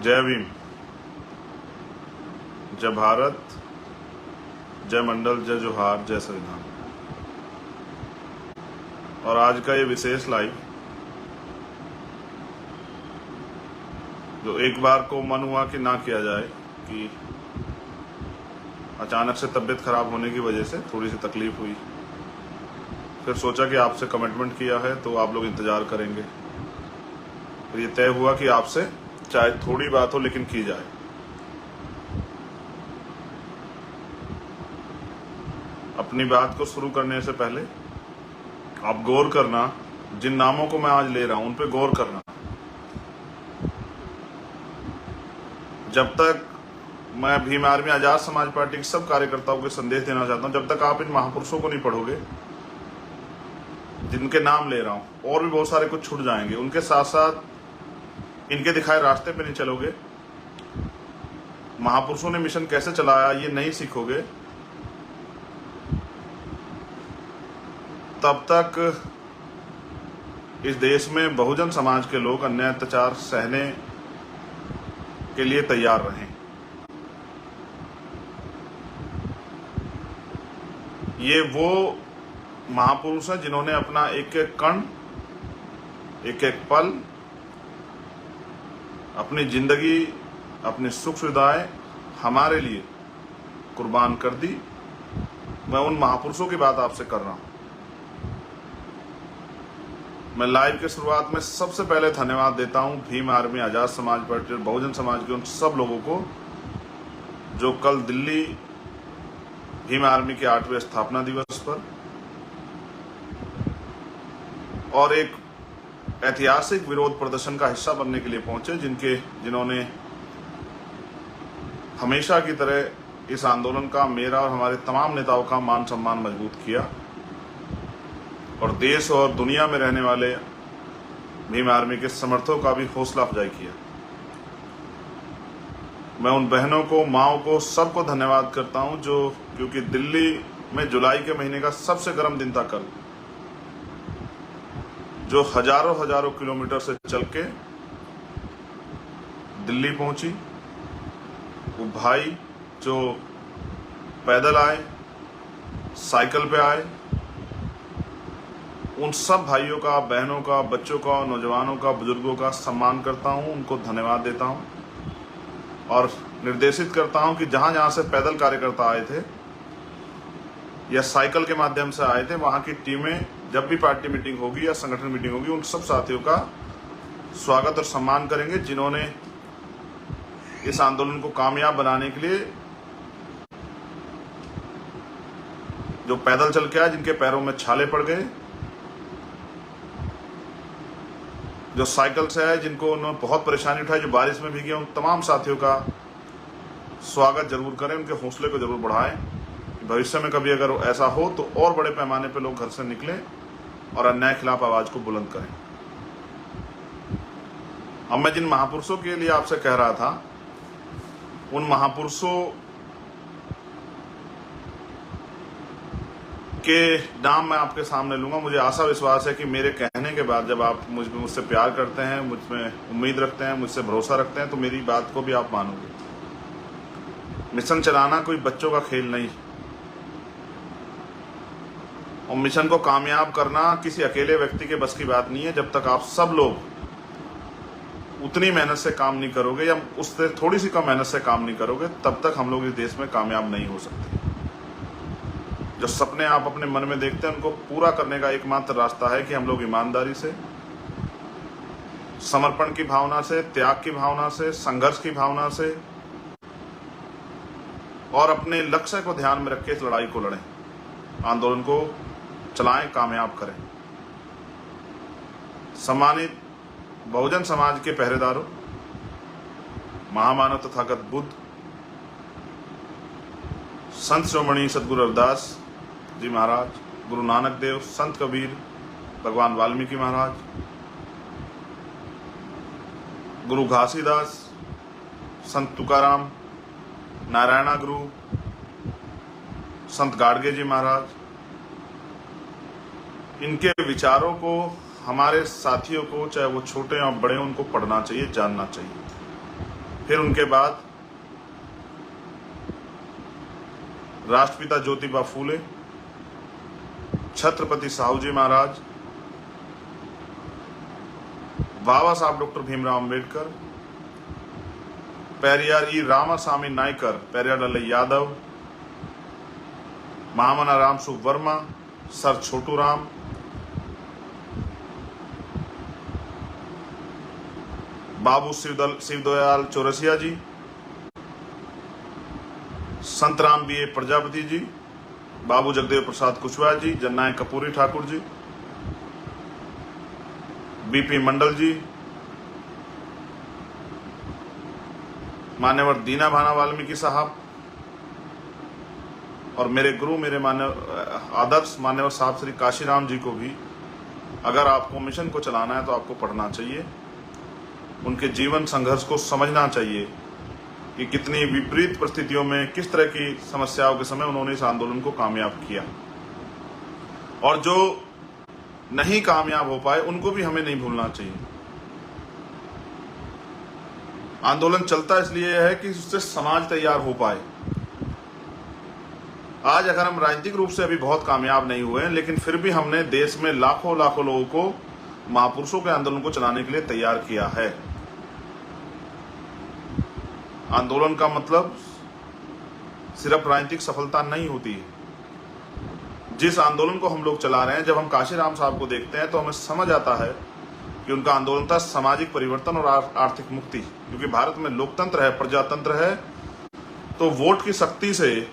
जय भीम, जय भारत, जय मंडल, जय जोहार, जय संविधान। और आज का ये विशेष लाइव जो एक बार को मन हुआ कि ना किया जाए, कि अचानक से तबीयत खराब होने की वजह से थोड़ी सी तकलीफ हुई, फिर सोचा कि आपसे कमिटमेंट किया है तो आप लोग इंतजार करेंगे। फिर ये तय हुआ कि आपसे चाहे थोड़ी बात हो लेकिन की जाए। अपनी बात को शुरू करने से पहले आप गौर करना, जिन नामों को मैं आज ले रहा हूं उन पे गौर करना। जब तक मैं भीम आर्मी आजाद समाज पार्टी के सब कार्यकर्ताओं को संदेश देना चाहता हूं, जब तक आप इन महापुरुषों को नहीं पढ़ोगे जिनके नाम ले रहा हूं, और भी बहुत सारे कुछ छूट जाएंगे, उनके साथ साथ इनके दिखाए रास्ते पे नहीं चलोगे, महापुरुषों ने मिशन कैसे चलाया ये नहीं सीखोगे, तब तक इस देश में बहुजन समाज के लोग अन्याय अत्याचार सहने के लिए तैयार रहें। ये वो महापुरुष हैं जिन्होंने अपना एक एक कण, एक एक पल, अपनी जिंदगी, अपनी सुख सुविधाएं हमारे लिए कुर्बान कर दी। मैं उन महापुरुषों की बात आपसे कर रहा हूं। मैं लाइव के शुरुआत में सबसे पहले धन्यवाद देता हूं भीम आर्मी आजाद समाज पार्टी और बहुजन समाज के उन सब लोगों को जो कल दिल्ली भीम आर्मी के 8वें स्थापना दिवस पर और एक ऐतिहासिक विरोध प्रदर्शन का हिस्सा बनने के लिए पहुंचे, जिन्होंने हमेशा की तरह इस आंदोलन का, मेरा और हमारे तमाम नेताओं का मान सम्मान मजबूत किया और देश और दुनिया में रहने वाले भीम आर्मी के समर्थकों का भी हौसला अफजाई किया। मैं उन बहनों को, माओं को, सबको धन्यवाद करता हूं क्योंकि दिल्ली में जुलाई के महीने का सबसे गर्म दिन था कल, जो हजारों किलोमीटर से चल के दिल्ली पहुंची। वो भाई जो पैदल आए, साइकिल पे आए, उन सब भाइयों का, बहनों का, बच्चों का, नौजवानों का, बुजुर्गों का सम्मान करता हूं, उनको धन्यवाद देता हूं और निर्देशित करता हूं कि जहां जहां से पैदल कार्यकर्ता आए थे या साइकिल के माध्यम से आए थे, वहां की टीमें जब भी पार्टी मीटिंग होगी या संगठन मीटिंग होगी, उन सब साथियों का स्वागत और सम्मान करेंगे जिन्होंने इस आंदोलन को कामयाब बनाने के लिए, जो पैदल चल के आए, जिनके पैरों में छाले पड़ गए, जो साइकिल से आए, जिनको उन्होंने बहुत परेशानी उठाई, जो बारिश में भीगे, उन तमाम साथियों का स्वागत जरूर करें, उनके हौसले को जरूर बढ़ाएं। भविष्य में कभी अगर ऐसा हो तो और बड़े पैमाने पर लोग घर से निकलें और अन्याय खिलाफ आवाज को बुलंद करें। अब मैं जिन महापुरुषों के लिए आपसे कह रहा था, उन महापुरुषों के नाम मैं आपके सामने लूंगा। मुझे आशा विश्वास है कि मेरे कहने के बाद जब आप मुझसे प्यार करते हैं, मुझमें उम्मीद रखते हैं, मुझसे भरोसा रखते हैं, तो मेरी बात को भी आप मानोगे। मिशन चलाना कोई बच्चों का खेल नहीं, और मिशन को कामयाब करना किसी अकेले व्यक्ति के बस की बात नहीं है। जब तक आप सब लोग उतनी मेहनत से काम नहीं करोगे या उससे थोड़ी सी कम मेहनत से काम नहीं करोगे, तब तक हम लोग इस देश में कामयाब नहीं हो सकते। जो सपने आप अपने मन में देखते हैं, उनको पूरा करने का एकमात्र रास्ता है कि हम लोग ईमानदारी से, समर्पण की भावना से, त्याग की भावना से, संघर्ष की भावना से और अपने लक्ष्य को ध्यान में रख के इस लड़ाई को लड़ें, आंदोलन को चलाएं, कामयाब करें। सम्मानित बहुजन समाज के पहरेदारों, महामानव तथागत बुद्ध, संत शिरोमणि सदगुरु रविदास जी महाराज, गुरु नानक देव, संत कबीर, भगवान वाल्मीकि महाराज, गुरु घासीदास, संत तुकाराम, नारायणा गुरु, संत गाडगे जी महाराज, इनके विचारों को हमारे साथियों को, चाहे वो छोटे या बड़े, उनको पढ़ना चाहिए, जानना चाहिए। फिर उनके बाद राष्ट्रपिता ज्योतिबा फूले, छत्रपति साहू जी महाराज, बाबा साहब डॉक्टर भीमराव अंबेडकर, पेरियार ई रामासामी नायकर, पेरियार लल्लई यादव, महामना राम सुवर्मा, सर छोटू राम, बाबू शिवदयाल चौरसिया जी, संतराम बी ए प्रजापति जी, बाबू जगदेव प्रसाद कुशवाहा जी, जननायक कपूरी ठाकुर जी, बीपी मंडल जी, मान्यवर दीना भाना वाल्मीकि साहब, और मेरे गुरु, मेरे आदर्श मान्यवर साहब श्री काशीराम जी को भी, अगर आपको मिशन को चलाना है तो आपको पढ़ना चाहिए, उनके जीवन संघर्ष को समझना चाहिए कि कितनी विपरीत परिस्थितियों में किस तरह की समस्याओं के समय उन्होंने इस आंदोलन को कामयाब किया, और जो नहीं कामयाब हो पाए उनको भी हमें नहीं भूलना चाहिए। आंदोलन चलता इसलिए है कि उससे समाज तैयार हो पाए। आज अगर हम राजनीतिक रूप से अभी बहुत कामयाब नहीं हुए हैं, लेकिन फिर भी हमने देश में लाखों लाखों लोगों को महापुरुषों के आंदोलन को चलाने के लिए तैयार किया है। आंदोलन का मतलब सिर्फ राजनीतिक सफलता नहीं होती है। जिस आंदोलन को हम लोग चला रहे हैं, जब हम काशीराम साहब को देखते हैं तो हमें समझ आता है कि उनका आंदोलन था सामाजिक परिवर्तन और आर्थिक मुक्ति। क्योंकि भारत में लोकतंत्र है, प्रजातंत्र है, तो वोट की शक्ति से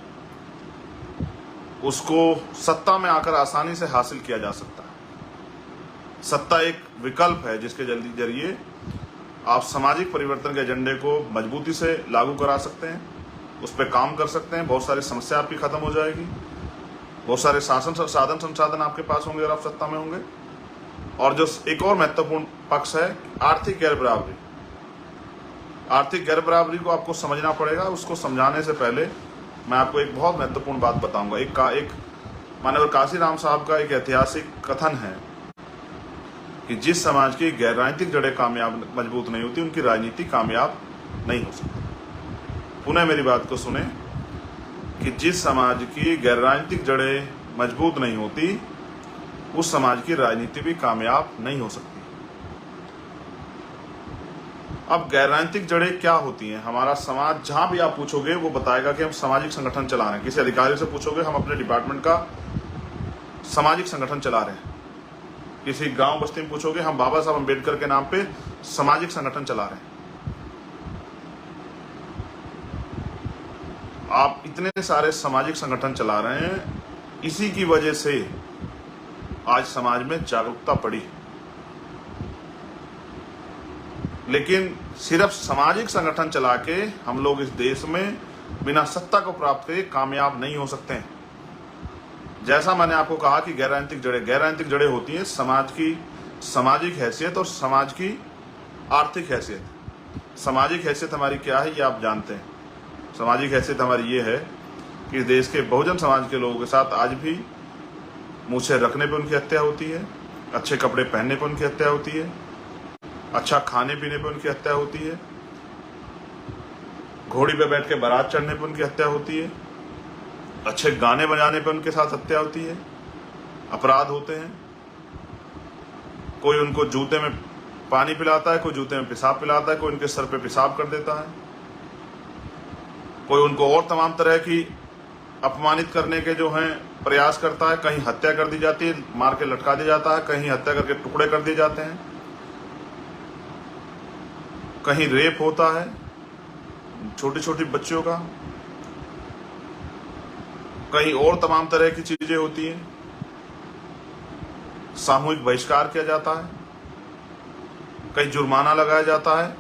उसको सत्ता में आकर आसानी से हासिल किया जा सकता है। सत्ता एक विकल्प है जिसके जरिए आप सामाजिक परिवर्तन के एजेंडे को मजबूती से लागू करा सकते हैं, उस पर काम कर सकते हैं, बहुत सारी समस्या आपकी खत्म हो जाएगी, बहुत सारे साधन संसाधन आपके पास होंगे अगर आप सत्ता में होंगे। और जो एक और महत्वपूर्ण पक्ष है आर्थिक गैर बराबरी। आर्थिक गैर बराबरी को आपको समझना पड़ेगा। उसको समझाने से पहले मैं आपको एक बहुत महत्वपूर्ण बात बताऊंगा। एक माननीय काशीराम साहब का एक ऐतिहासिक कथन है कि जिस समाज की गैर राजनीतिक जड़ें कामयाब मजबूत नहीं होती, उनकी राजनीति कामयाब नहीं हो सकती। पुनः मेरी बात को सुने कि जिस समाज की गैर राजनीतिक जड़ें मजबूत नहीं होती, उस समाज की राजनीति भी कामयाब नहीं हो सकती। अब गैर राजनीतिक जड़ें क्या होती हैं? हमारा समाज, जहां भी आप पूछोगे वो बताएगा कि हम सामाजिक संगठन चला रहे हैं। किसी अधिकारी से पूछोगे, हम अपने डिपार्टमेंट का सामाजिक संगठन चला रहे हैं। किसी गांव बस्ती में पूछोगे, हम बाबा साहब अम्बेडकर के नाम पे सामाजिक संगठन चला रहे हैं। आप इतने सारे सामाजिक संगठन चला रहे हैं, इसी की वजह से आज समाज में जागरूकता बढ़ी। लेकिन सिर्फ सामाजिक संगठन चला के हम लोग इस देश में बिना सत्ता को प्राप्त करे कामयाब नहीं हो सकते हैं। जैसा मैंने आपको कहा कि गैर राजनीतिक जड़ें होती हैं समाज की सामाजिक हैसियत और समाज की आर्थिक हैसियत। सामाजिक हैसियत हमारी क्या है ये आप जानते हैं। सामाजिक हैसियत हमारी ये है कि देश के बहुजन समाज के लोगों के साथ आज भी मूछें रखने पे उनकी हत्या होती है, अच्छे कपड़े पहनने पे उनकी हत्या होती है, अच्छा खाने पीने पे उनकी हत्या होती है, घोड़ी पे बैठ के बारात चढ़ने पे उनकी हत्या होती है, अच्छे गाने बजाने पे उनके साथ हत्या होती है, अपराध होते हैं। कोई उनको जूते में पानी पिलाता है, कोई जूते में पेशाब पिलाता है, कोई उनके सर पे पेशाब कर देता है, कोई उनको और तमाम तरह की अपमानित करने के जो हैं प्रयास करता है। कहीं हत्या कर दी जाती है, मार के लटका दिया जाता है, कहीं हत्या करके टुकड़े कर दिए जाते हैं, कहीं रेप होता है छोटी छोटी बच्चियों का, कहीं और तमाम तरह की चीजें होती हैं, सामूहिक बहिष्कार किया जाता है, कहीं जुर्माना लगाया जाता है,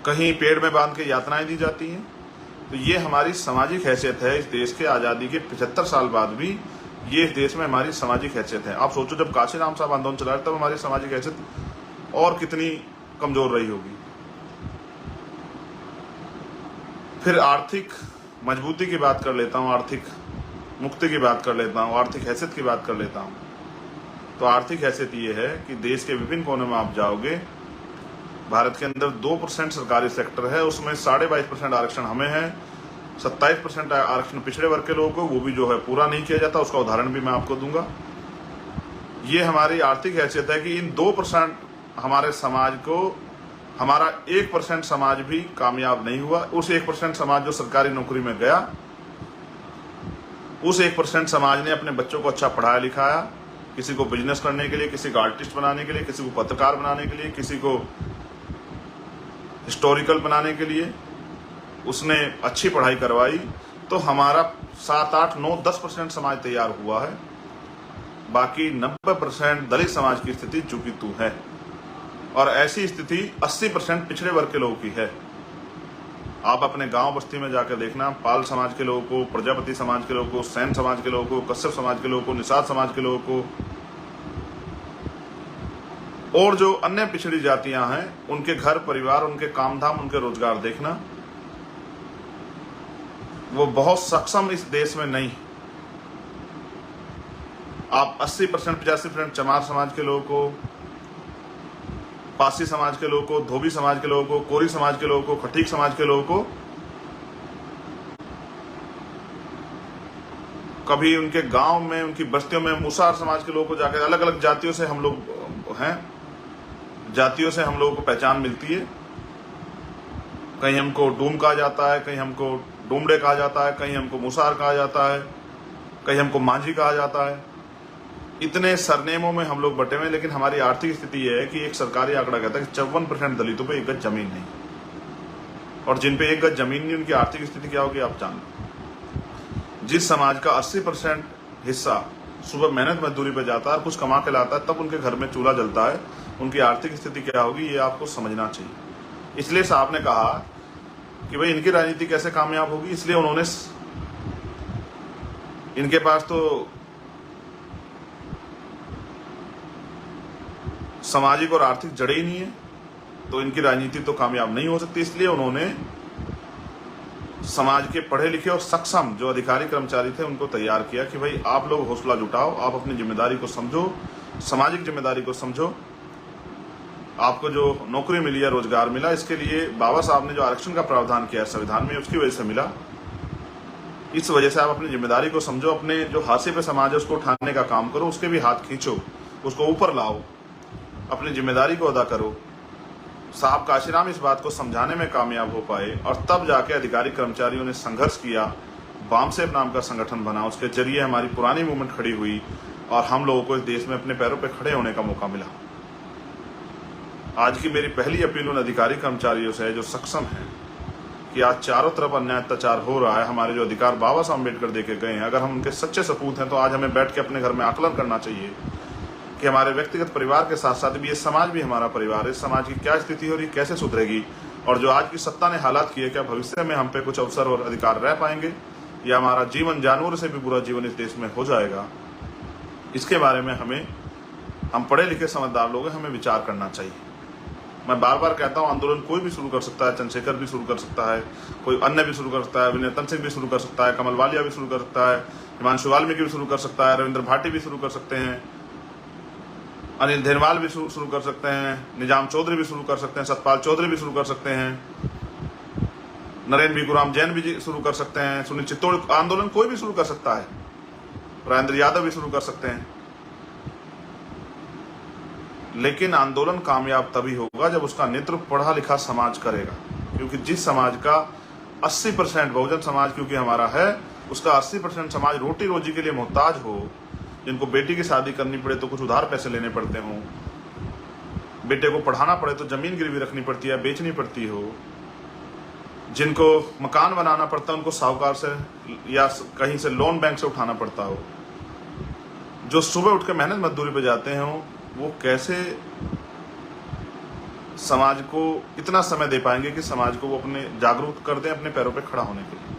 कहीं पेड़ में बांध के यातनाएं दी जाती हैं। तो ये हमारी सामाजिक हैसियत है। इस देश के आज़ादी के 75 साल बाद भी ये इस देश में हमारी सामाजिक हैसियत है। आप सोचो, जब काशीराम साहब आंदोलन चला रहे तब हमारी सामाजिक हैसियत और कितनी कमजोर रही होगी। फिर आर्थिक मजबूती की बात कर लेता हूँ, आर्थिक मुक्ति की बात कर लेता हूँ, आर्थिक हैसियत की बात कर लेता हूँ। तो आर्थिक हैसियत ये है कि देश के विभिन्न कोनों में आप जाओगे भारत के अंदर 2% सरकारी सेक्टर है, उसमें 22.5% आरक्षण हमें है, 27% आरक्षण पिछड़े वर्ग के लोगों को, वो भी जो है पूरा नहीं किया जाता। उसका उदाहरण भी मैं आपको दूंगा। ये हमारी आर्थिक हैसियत है कि इन 2% हमारे समाज को, हमारा 1% समाज भी कामयाब नहीं हुआ। उस 1% समाज जो सरकारी नौकरी में गया, उस 1% समाज ने अपने बच्चों को अच्छा पढ़ाया लिखाया, किसी को बिजनेस करने के लिए, किसी को आर्टिस्ट बनाने के लिए, किसी को पत्रकार बनाने के लिए, किसी को हिस्टोरिकल बनाने के लिए उसने अच्छी पढ़ाई करवाई, तो हमारा 7, 8, 9, 10% समाज तैयार हुआ है। बाकी 90% दलित समाज की स्थिति चूंकि तू है, और ऐसी स्थिति 80% पिछड़े वर्ग के लोगों की है। आप अपने गांव बस्ती में जाकर देखना, पाल समाज के लोगों को, प्रजापति समाज के लोगों को, सैन समाज के लोगों को, कश्यप समाज के लोगों को, निषाद समाज के लोगों को, और जो अन्य पिछड़ी जातियां हैं, उनके घर परिवार, उनके काम धाम, उनके रोजगार देखना, वो बहुत सक्षम इस देश में नहीं। आप 80%, 85% चमार समाज के लोगों को, पासी समाज के लोगों को, धोबी समाज के लोगों को, कोरी समाज के लोगों को, खटीक समाज के लोगों को, कभी उनके गांव में, उनकी बस्तियों में मुसार समाज के लोगों को जाकर, अलग अलग जातियों से हम लोग हैं, जातियों से हम लोगों को पहचान मिलती है। कहीं हमको डूम कहा जाता है, कहीं हमको डूमड़े कहा जाता है, कहीं हमको मुसार कहा जाता है, कहीं हमको मांझी कहा जाता है। इतने सरनेमों में हम लोग बटे हुए हैं, लेकिन हमारी आर्थिक स्थिति यह है कि एक सरकारी आंकड़ा कहता है कि 54% दलितों पे 1 गज जमीन नहीं, और जिन पे 1 गज जमीन नहीं, उनकी आर्थिक स्थिति क्या होगी आप जान लो। जिस समाज का 80% हिस्सा सुबह मेहनत मजदूरी पे जाता है और कुछ कमा के लाता है, तब उनके घर में चूल्हा जलता है, उनकी आर्थिक स्थिति क्या होगी ये आपको समझना चाहिए। इसलिए साहब ने कहा कि भाई इनकी राजनीति कैसे कामयाब होगी, इसलिए उन्होंने, इनके पास तो सामाजिक और आर्थिक जड़ें ही नहीं है, तो इनकी राजनीति तो कामयाब नहीं हो सकती। इसलिए उन्होंने समाज के पढ़े लिखे और सक्षम जो अधिकारी कर्मचारी थे उनको तैयार किया कि भाई आप लोग हौसला जुटाओ, आप अपनी जिम्मेदारी को समझो, सामाजिक जिम्मेदारी को समझो। आपको जो नौकरी मिली है, रोजगार मिला, इसके लिए बाबा साहब ने जो आरक्षण का प्रावधान किया है संविधान में, उसकी वजह से मिला। इस वजह से आप अपनी जिम्मेदारी को समझो, अपने जो हाशिए पे समाज है उसको उठाने का काम करो, उसके भी हाथ खींचो, उसको ऊपर लाओ, अपनी जिम्मेदारी को अदा करो। साहब काशीराम इस बात को समझाने में कामयाब हो पाए, और तब जाके अधिकारी कर्मचारियों ने संघर्ष किया, बामसेब नाम का संगठन बना, उसके जरिए हमारी पुरानी मूवमेंट खड़ी हुई और हम लोगों को इस देश में अपने पैरों पर खड़े होने का मौका मिला। आज की मेरी पहली अपील उन अधिकारी कर्मचारियों से है जो सक्षम हैं कि आज चारों तरफ अन्याय अत्याचार हो रहा है, हमारे जो अधिकार बाबा साहब अम्बेडकर देके गए हैं, अगर हम उनके सच्चे सपूत हैं तो आज हमें बैठ के अपने घर में आकलन करना चाहिए कि हमारे व्यक्तिगत परिवार के साथ साथ भी ये समाज भी हमारा परिवार है। इस समाज की क्या स्थिति हो रही, कैसे सुधरेगी, और जो आज की सत्ता ने हालात किए, क्या भविष्य में हम पे कुछ अवसर और अधिकार रह पाएंगे, या हमारा जीवन जानवर से भी बुरा जीवन इस देश में हो जाएगा। इसके बारे में हम पढ़े लिखे समझदार लोग हैं, हमें विचार करना चाहिए। मैं बार बार कहता हूँ, आंदोलन कोई भी शुरू कर सकता है, चंद्रशेखर भी शुरू कर सकता है, कोई अन्य भी शुरू कर सकता है, विनय तंत्र सिंह भी शुरू कर सकता है, कमल वालिया भी शुरू कर सकता है, हिमांशु वाल्मीकि भी शुरू कर सकता है, रविंद्र भाटी भी शुरू कर सकते हैं, अनिल धेरवाल भी शुरू कर सकते हैं, निजाम चौधरी भी शुरू कर सकते हैं, सतपाल चौधरी भी शुरू कर सकते हैं, नरेंद्र भिखुराम जैन भी शुरू कर सकते हैं, सुनील चित्तौड़, आंदोलन कोई भी शुरू कर सकता है, राजेंद्र यादव भी शुरू कर सकते हैं। लेकिन आंदोलन कामयाब तभी होगा जब उसका नेतृत्व पढ़ा लिखा समाज करेगा, क्योंकि जिस समाज का 80% बहुजन समाज क्योंकि हमारा है, उसका 80% समाज रोटी रोजी के लिए मोहताज हो, जिनको बेटी की शादी करनी पड़े तो कुछ उधार पैसे लेने पड़ते हों, बेटे को पढ़ाना पड़े तो जमीन गिरवी रखनी पड़ती है, बेचनी पड़ती हो, जिनको मकान बनाना पड़ता है उनको साहूकार से या कहीं से लोन बैंक से उठाना पड़ता हो, जो सुबह उठ के मेहनत मजदूरी पे जाते हैं, वो कैसे समाज को इतना समय दे पाएंगे कि समाज को वो अपने जागरूक कर दें अपने पैरों पे खड़ा होने के लिए।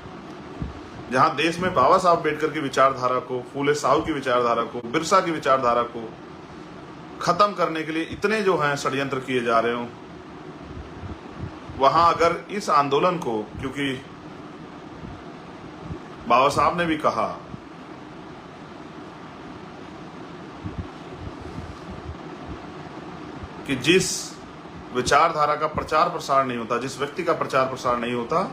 जहां देश में बाबा साहब अम्बेडकर की विचारधारा को, फूले साहू की विचारधारा को, बिरसा की विचारधारा को खत्म करने के लिए इतने जो हैं षड्यंत्र किए जा रहे हो, वहां अगर इस आंदोलन को, क्योंकि बाबा साहब ने भी कहा कि जिस विचारधारा का प्रचार प्रसार नहीं होता, जिस व्यक्ति का प्रचार प्रसार नहीं होता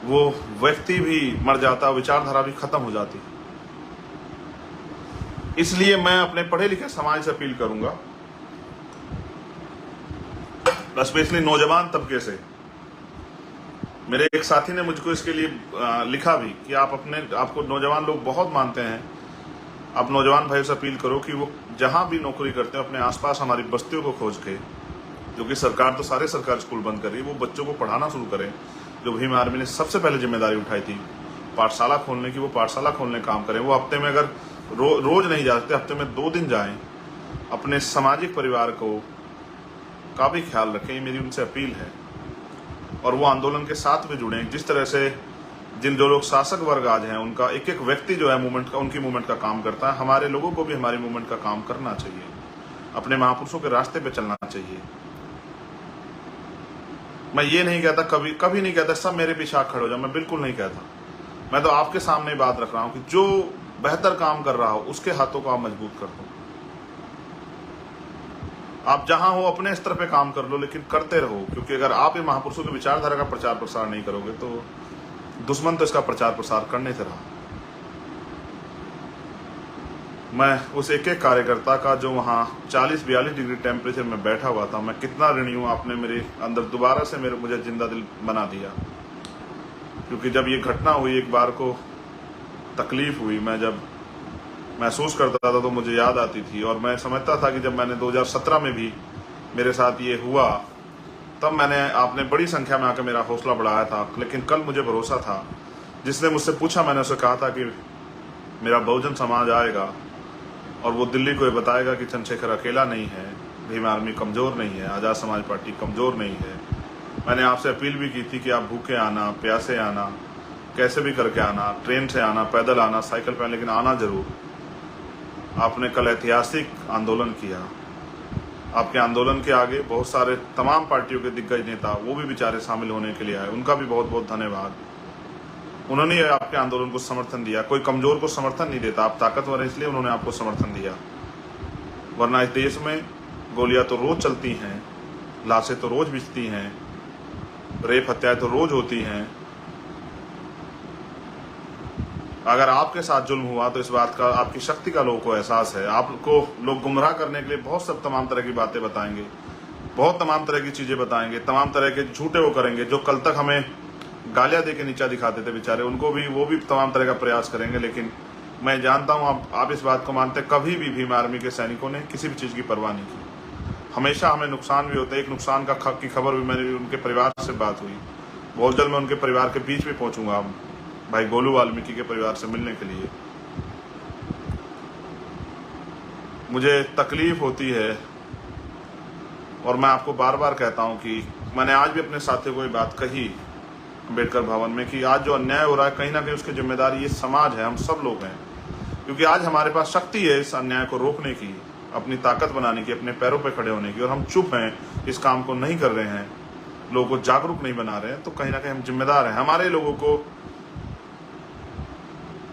वो व्यक्ति भी मर जाता, विचारधारा भी खत्म हो जाती। इसलिए मैं अपने पढ़े लिखे समाज से अपील करूंगा, स्पेशली नौजवान तबके से। मेरे एक साथी ने मुझको इसके लिए लिखा भी कि आपको नौजवान लोग बहुत मानते हैं, आप नौजवान भाई से अपील करो कि वो जहां भी नौकरी करते हैं अपने आसपास हमारी बस्तियों को खोज के, जो कि सरकार तो सारे सरकारी स्कूल बंद कर रही है, वो बच्चों को पढ़ाना शुरू करें। जो भीम आर्मी ने सबसे पहले जिम्मेदारी उठाई थी पाठशाला खोलने की, वो पाठशाला खोलने का काम करें। वो हफ्ते में अगर रोज नहीं जा सकते, हफ्ते में 2 दिन जाएं, अपने सामाजिक परिवार का भी ख्याल रखें, ये मेरी उनसे अपील है। और वो आंदोलन के साथ भी जुड़ें। जिस तरह से जो लोग शासक वर्ग आज हैं, उनका एक एक व्यक्ति जो है मूवमेंट का, उनकी मूवमेंट का काम करता है, हमारे लोगों को भी हमारी मूवमेंट का काम करना चाहिए, अपने महापुरुषों के रास्ते पे चलना चाहिए। मैं ये नहीं कहता, कभी नहीं कहता सब मेरे पीछे आ खड़े हो जाओ, मैं बिल्कुल नहीं कहता। मैं तो आपके सामने बात रख रहा हूं कि जो बेहतर काम कर रहा हो उसके हाथों को आप मजबूत कर दो। आप जहां हो अपने स्तर पे काम कर लो, लेकिन करते रहो, क्योंकि अगर आप इन महापुरुषों की विचारधारा का प्रचार प्रसार नहीं करोगे तो दुश्मन तो इसका प्रचार प्रसार करने से रहा। मैं उस एक एक कार्यकर्ता का जो वहां 40-42 डिग्री टेम्परेचर में बैठा हुआ था, मैं कितना ऋणी हूं। आपने मेरे अंदर दोबारा से मुझे जिंदा दिल बना दिया, क्योंकि जब ये घटना हुई, एक बार को तकलीफ हुई, मैं जब महसूस करता था तो मुझे याद आती थी। और मैं समझता था कि जब मैंने 2017 में भी मेरे साथ ये हुआ, तब आपने बड़ी संख्या में आकर मेरा हौसला बढ़ाया था। लेकिन कल मुझे भरोसा था, जिसने मुझसे पूछा, मैंने उसे कहा था कि मेरा बहुजन समाज आएगा और वो दिल्ली को ये बताएगा कि चंद्रशेखर अकेला नहीं है, भीम आर्मी कमजोर नहीं है, आज़ाद समाज पार्टी कमजोर नहीं है। मैंने आपसे अपील भी की थी कि आप भूखे आना, प्यासे आना, कैसे भी करके आना, ट्रेन से आना, पैदल आना, साइकिल पे, लेकिन आना जरूर। आपने कल ऐतिहासिक आंदोलन किया। आपके आंदोलन के आगे बहुत सारे तमाम पार्टियों के दिग्गज नेता, वो भी बेचारे शामिल होने के लिए आए, उनका भी बहुत बहुत धन्यवाद। उन्होंने आपके आंदोलन को समर्थन दिया। कोई कमजोर को समर्थन नहीं देता, आप ताकतवर हैं इसलिए उन्होंने आपको समर्थन दिया, वरना इस देश में गोलियां तो रोज चलती हैं, लाशें तो रोज बिछती हैं, रेप हत्याएं तो रोज होती हैं। अगर आपके साथ जुल्म हुआ तो इस बात का, आपकी शक्ति का लोगों को एहसास है। आपको लोग गुमराह करने के लिए बहुत सब तमाम तरह की बातें बताएंगे, बहुत तमाम तरह की चीजें बताएंगे, तमाम तरह के झूठे वो करेंगे। जो कल तक हमें गालियां दे के नीचा दिखाते थे बेचारे, उनको भी, वो भी तमाम तरह का प्रयास करेंगे। लेकिन मैं जानता हूं आप इस बात को मानते, कभी भी भीम आर्मी के सैनिकों ने किसी भी चीज की परवाह नहीं की। हमेशा हमें नुकसान भी होता है। एक नुकसान की खबर भी मेरी उनके परिवार से बात हुई। बहुत जल्द मैं उनके परिवार के बीच में पहुंचूंगा, भाई गोलू वाल्मीकि के परिवार से मिलने के लिए। मुझे तकलीफ होती है और मैं आपको बार बार कहता हूं कि मैंने आज भी अपने साथियों को ये बात कही अम्बेडकर भवन में कि आज जो अन्याय हो रहा है, कहीं ना कहीं उसकी जिम्मेदारी ये समाज है, हम सब लोग हैं। क्योंकि आज हमारे पास शक्ति है इस अन्याय को रोकने की, अपनी ताकत बनाने की, अपने पैरों पर खड़े होने की, और हम चुप हैं, इस काम को नहीं कर रहे हैं, लोगों को जागरूक नहीं बना रहे हैं। तो कहीं ना कहीं हम जिम्मेदार हैं। हमारे लोगों को,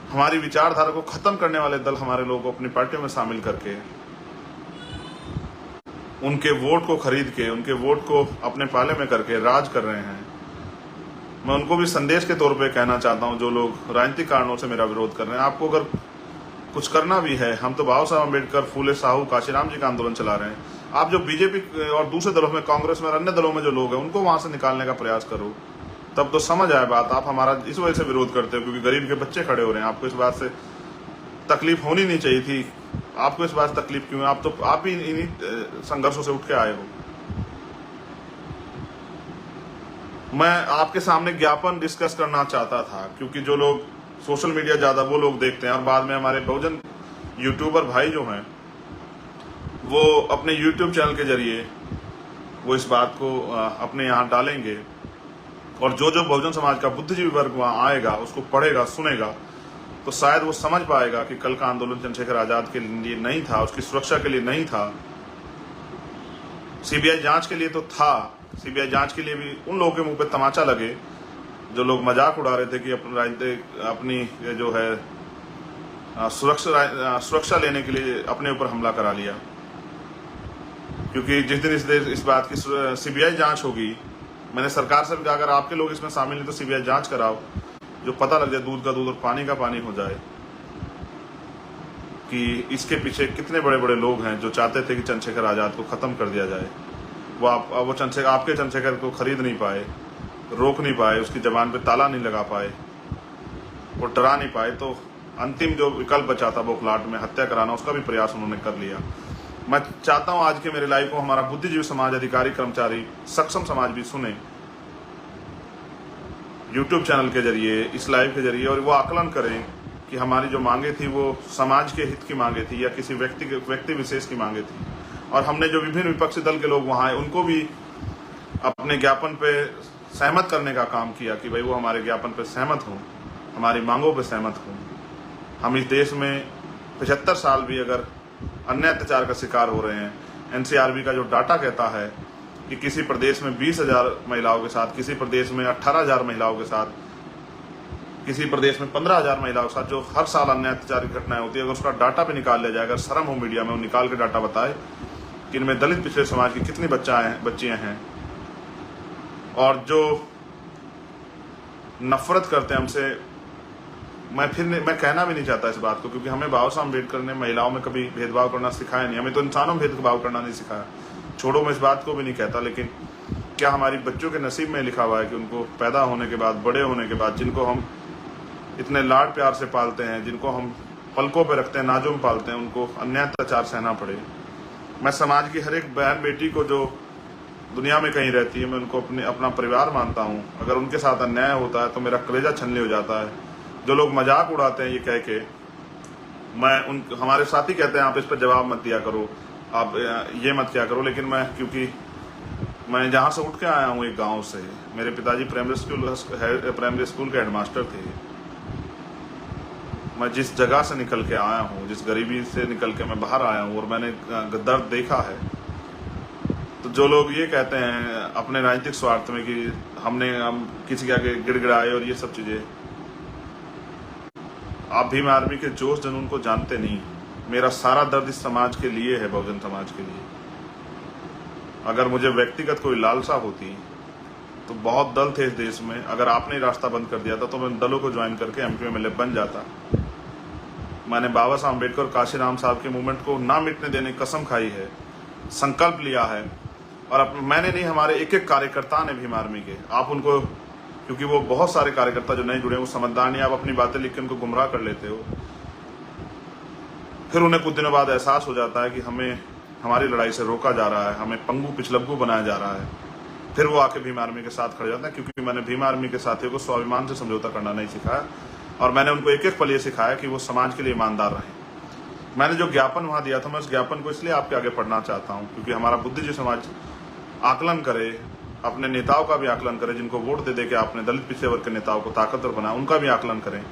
हमारी विचारधारा को खत्म करने वाले दल हमारे लोगों को अपनी पार्टियों में शामिल करके, उनके वोट को खरीद के, उनके वोट को अपने पाले में करके राज कर रहे हैं। मैं उनको भी संदेश के तौर पे कहना चाहता हूं, जो लोग राजनीतिक कारणों से मेरा विरोध कर रहे हैं, आपको अगर कुछ करना भी है, हम तो बाबा साहब अम्बेडकर, फूले साहू, काशीराम जी का आंदोलन चला रहे हैं। आप जो बीजेपी और दूसरे दलों में, कांग्रेस में और अन्य दलों में जो लोग हैं, उनको वहां से निकालने का प्रयास करो, तब तो समझ आए बात। आप हमारा इस वजह से विरोध करते हो क्योंकि गरीब के बच्चे खड़े हो रहे हैं। आपको इस बात से तकलीफ होनी नहीं चाहिए थी। आपको इस बात से तकलीफ क्यों है? आप ही इन्हीं संघर्षों से उठ के आए हो। मैं आपके सामने ज्ञापन डिस्कस करना चाहता था, क्योंकि जो लोग सोशल मीडिया ज्यादा वो लोग देखते हैं, और बाद में हमारे बहुजन यूट्यूबर भाई जो हैं, वो अपने यूट्यूब चैनल के जरिए वो इस बात को अपने यहाँ डालेंगे, और जो बहुजन समाज का बुद्धिजीवी वर्ग वहां आएगा, उसको पढ़ेगा, सुनेगा, तो शायद वो समझ पाएगा कि कल का आंदोलन चंद्रशेखर आजाद के लिए नहीं था, उसकी सुरक्षा के लिए नहीं था, सीबीआई जांच के लिए तो था। सीबीआई जांच के लिए भी उन लोगों के मुंह पे तमाचा लगे जो लोग मजाक उड़ा रहे थे कि अपनी जो है सुरक्षा लेने के लिए अपने ऊपर हमला करा लिया। क्योंकि जिस दिन इस बात की सीबीआई जांच होगी, मैंने सरकार से भी कहा अगर आपके लोग इसमें शामिल नहीं तो सीबीआई जांच कराओ, जो पता लग जाए, दूध का दूध और पानी का पानी हो जाए कि इसके पीछे कितने बड़े बड़े लोग हैं जो चाहते थे कि चंद्रशेखर आज़ाद को ख़त्म कर दिया जाए। वो आपके चंद्रशेखर को खरीद नहीं पाए, रोक नहीं पाए, उसकी जबान पे ताला नहीं लगा पाए, वो डरा नहीं पाए, तो अंतिम जो विकल्प बचा था बौखलाहट में हत्या कराना, उसका भी प्रयास उन्होंने कर लिया। मैं चाहता हूं आज के मेरे लाइव को हमारा बुद्धिजीवी समाज, अधिकारी, कर्मचारी, सक्षम समाज भी सुने यूट्यूब चैनल के जरिए, इस लाइव के जरिए, और वो आकलन करें कि हमारी जो मांगे थी वो समाज के हित की मांगे थी या किसी व्यक्ति विशेष की मांगे थी। और हमने जो विभिन्न विपक्षी दल के लोग वहाँ आए उनको भी अपने ज्ञापन पे सहमत करने का काम किया कि भाई वो हमारे ज्ञापन पे सहमत हों, हमारी मांगों पे सहमत हों। हम इस देश में 75 साल भी अगर अन्य अत्याचार का शिकार हो रहे हैं, एनसीआरबी का जो डाटा कहता है कि किसी प्रदेश में 20,000 महिलाओं के साथ, किसी प्रदेश में 18,000 महिलाओं के साथ, किसी प्रदेश में 15,000 महिलाओं के साथ जो हर साल अन्य अत्याचार की घटनाएं होती है, अगर उसका डाटा भी निकाल लिया जाए, अगर शर्म हो मीडिया में वो निकाल के डाटा बताए कि इनमें दलित पिछड़े समाज की कितनी बच्चियां हैं और जो नफरत करते हैं हमसे। मैं कहना भी नहीं चाहता इस बात को, क्योंकि हमें बाबा साहब अम्बेडकर ने महिलाओं में कभी भेदभाव करना सिखाया नहीं, हमें तो इंसानों में भेदभाव करना नहीं सिखाया। छोड़ो, मैं इस बात को भी नहीं कहता, लेकिन क्या हमारी बच्चों के नसीब में लिखा हुआ है कि उनको पैदा होने के बाद, बड़े होने के बाद, जिनको हम इतने लाड प्यार से पालते हैं, जिनको हम पलकों पे रखते हैं, नाजों में पालते हैं, उनको अन्याय अत्याचार सहना पड़े। मैं समाज की हर एक बहन बेटी को जो दुनिया में कहीं रहती है, मैं उनको अपना परिवार मानता हूँ। अगर उनके साथ अन्याय होता है तो मेरा कलेजा छलनी हो जाता है। जो लोग मजाक उड़ाते हैं ये कह के, हमारे साथी कहते हैं आप इस पर जवाब मत दिया करो, आप ये मत किया करो, लेकिन क्योंकि मैं जहाँ से उठ के आया हूँ एक गाँव से, मेरे पिताजी प्राइमरी स्कूल के हेडमास्टर थे। मैं जिस जगह से निकल के आया हूँ, जिस गरीबी से निकल के मैं बाहर आया हूँ, और मैंने दर्द देखा है, तो जो लोग ये कहते हैं अपने राजनीतिक स्वार्थ में कि हम किसी के आगे गिड़गिड़ाए और ये सब चीजें, आप भीम आर्मी के जोश जुनून को जानते नहीं। मेरा सारा दर्द इस समाज के लिए है, बहुजन समाज के लिए। अगर मुझे व्यक्तिगत कोई लालसा होती तो बहुत दल थे इस देश में, अगर आपने रास्ता बंद कर दिया था तो मैं दलों को ज्वाइन करके एमपी एमएलए बन जाता। मैंने बाबा साहब अम्बेडकर, काशीराम साहब के मूवमेंट को ना मिटने देने की कसम खाई है, संकल्प लिया है। और मैंने नहीं, हमारे एक एक कार्यकर्ता ने भीम आर्मी के, आप उनको, क्योंकि वो बहुत सारे कार्यकर्ता जो नहीं जुड़े, वो समझदार नहीं, आप अपनी बातें लिख के उनको गुमराह कर लेते हो। फिर उन्हें कुछ दिनों बाद एहसास हो जाता है कि हमें हमारी लड़ाई से रोका जा रहा है, हमें पंगु पिछलग्गू बनाया जा रहा है। फिर वो आके भीम आर्मी के साथ खड़े जाते हैं, क्योंकि मैंने भीम आर्मी के साथियों को स्वाभिमान से समझौता करना नहीं सिखाया, और मैंने उनको एक एक पल ये सिखाया कि वो समाज के लिए ईमानदार रहें। मैंने जो ज्ञापन वहाँ दिया था, मैं उस ज्ञापन को इसलिए आपके आगे पढ़ना चाहता हूँ क्योंकि हमारा बुद्धिजीवी समाज आकलन करे, अपने नेताओं का भी आकलन करे, जिनको वोट दे के आपने दलित पिछड़े वर्ग के नेताओं को ताकतवर बनाया, उनका भी आकलन करें।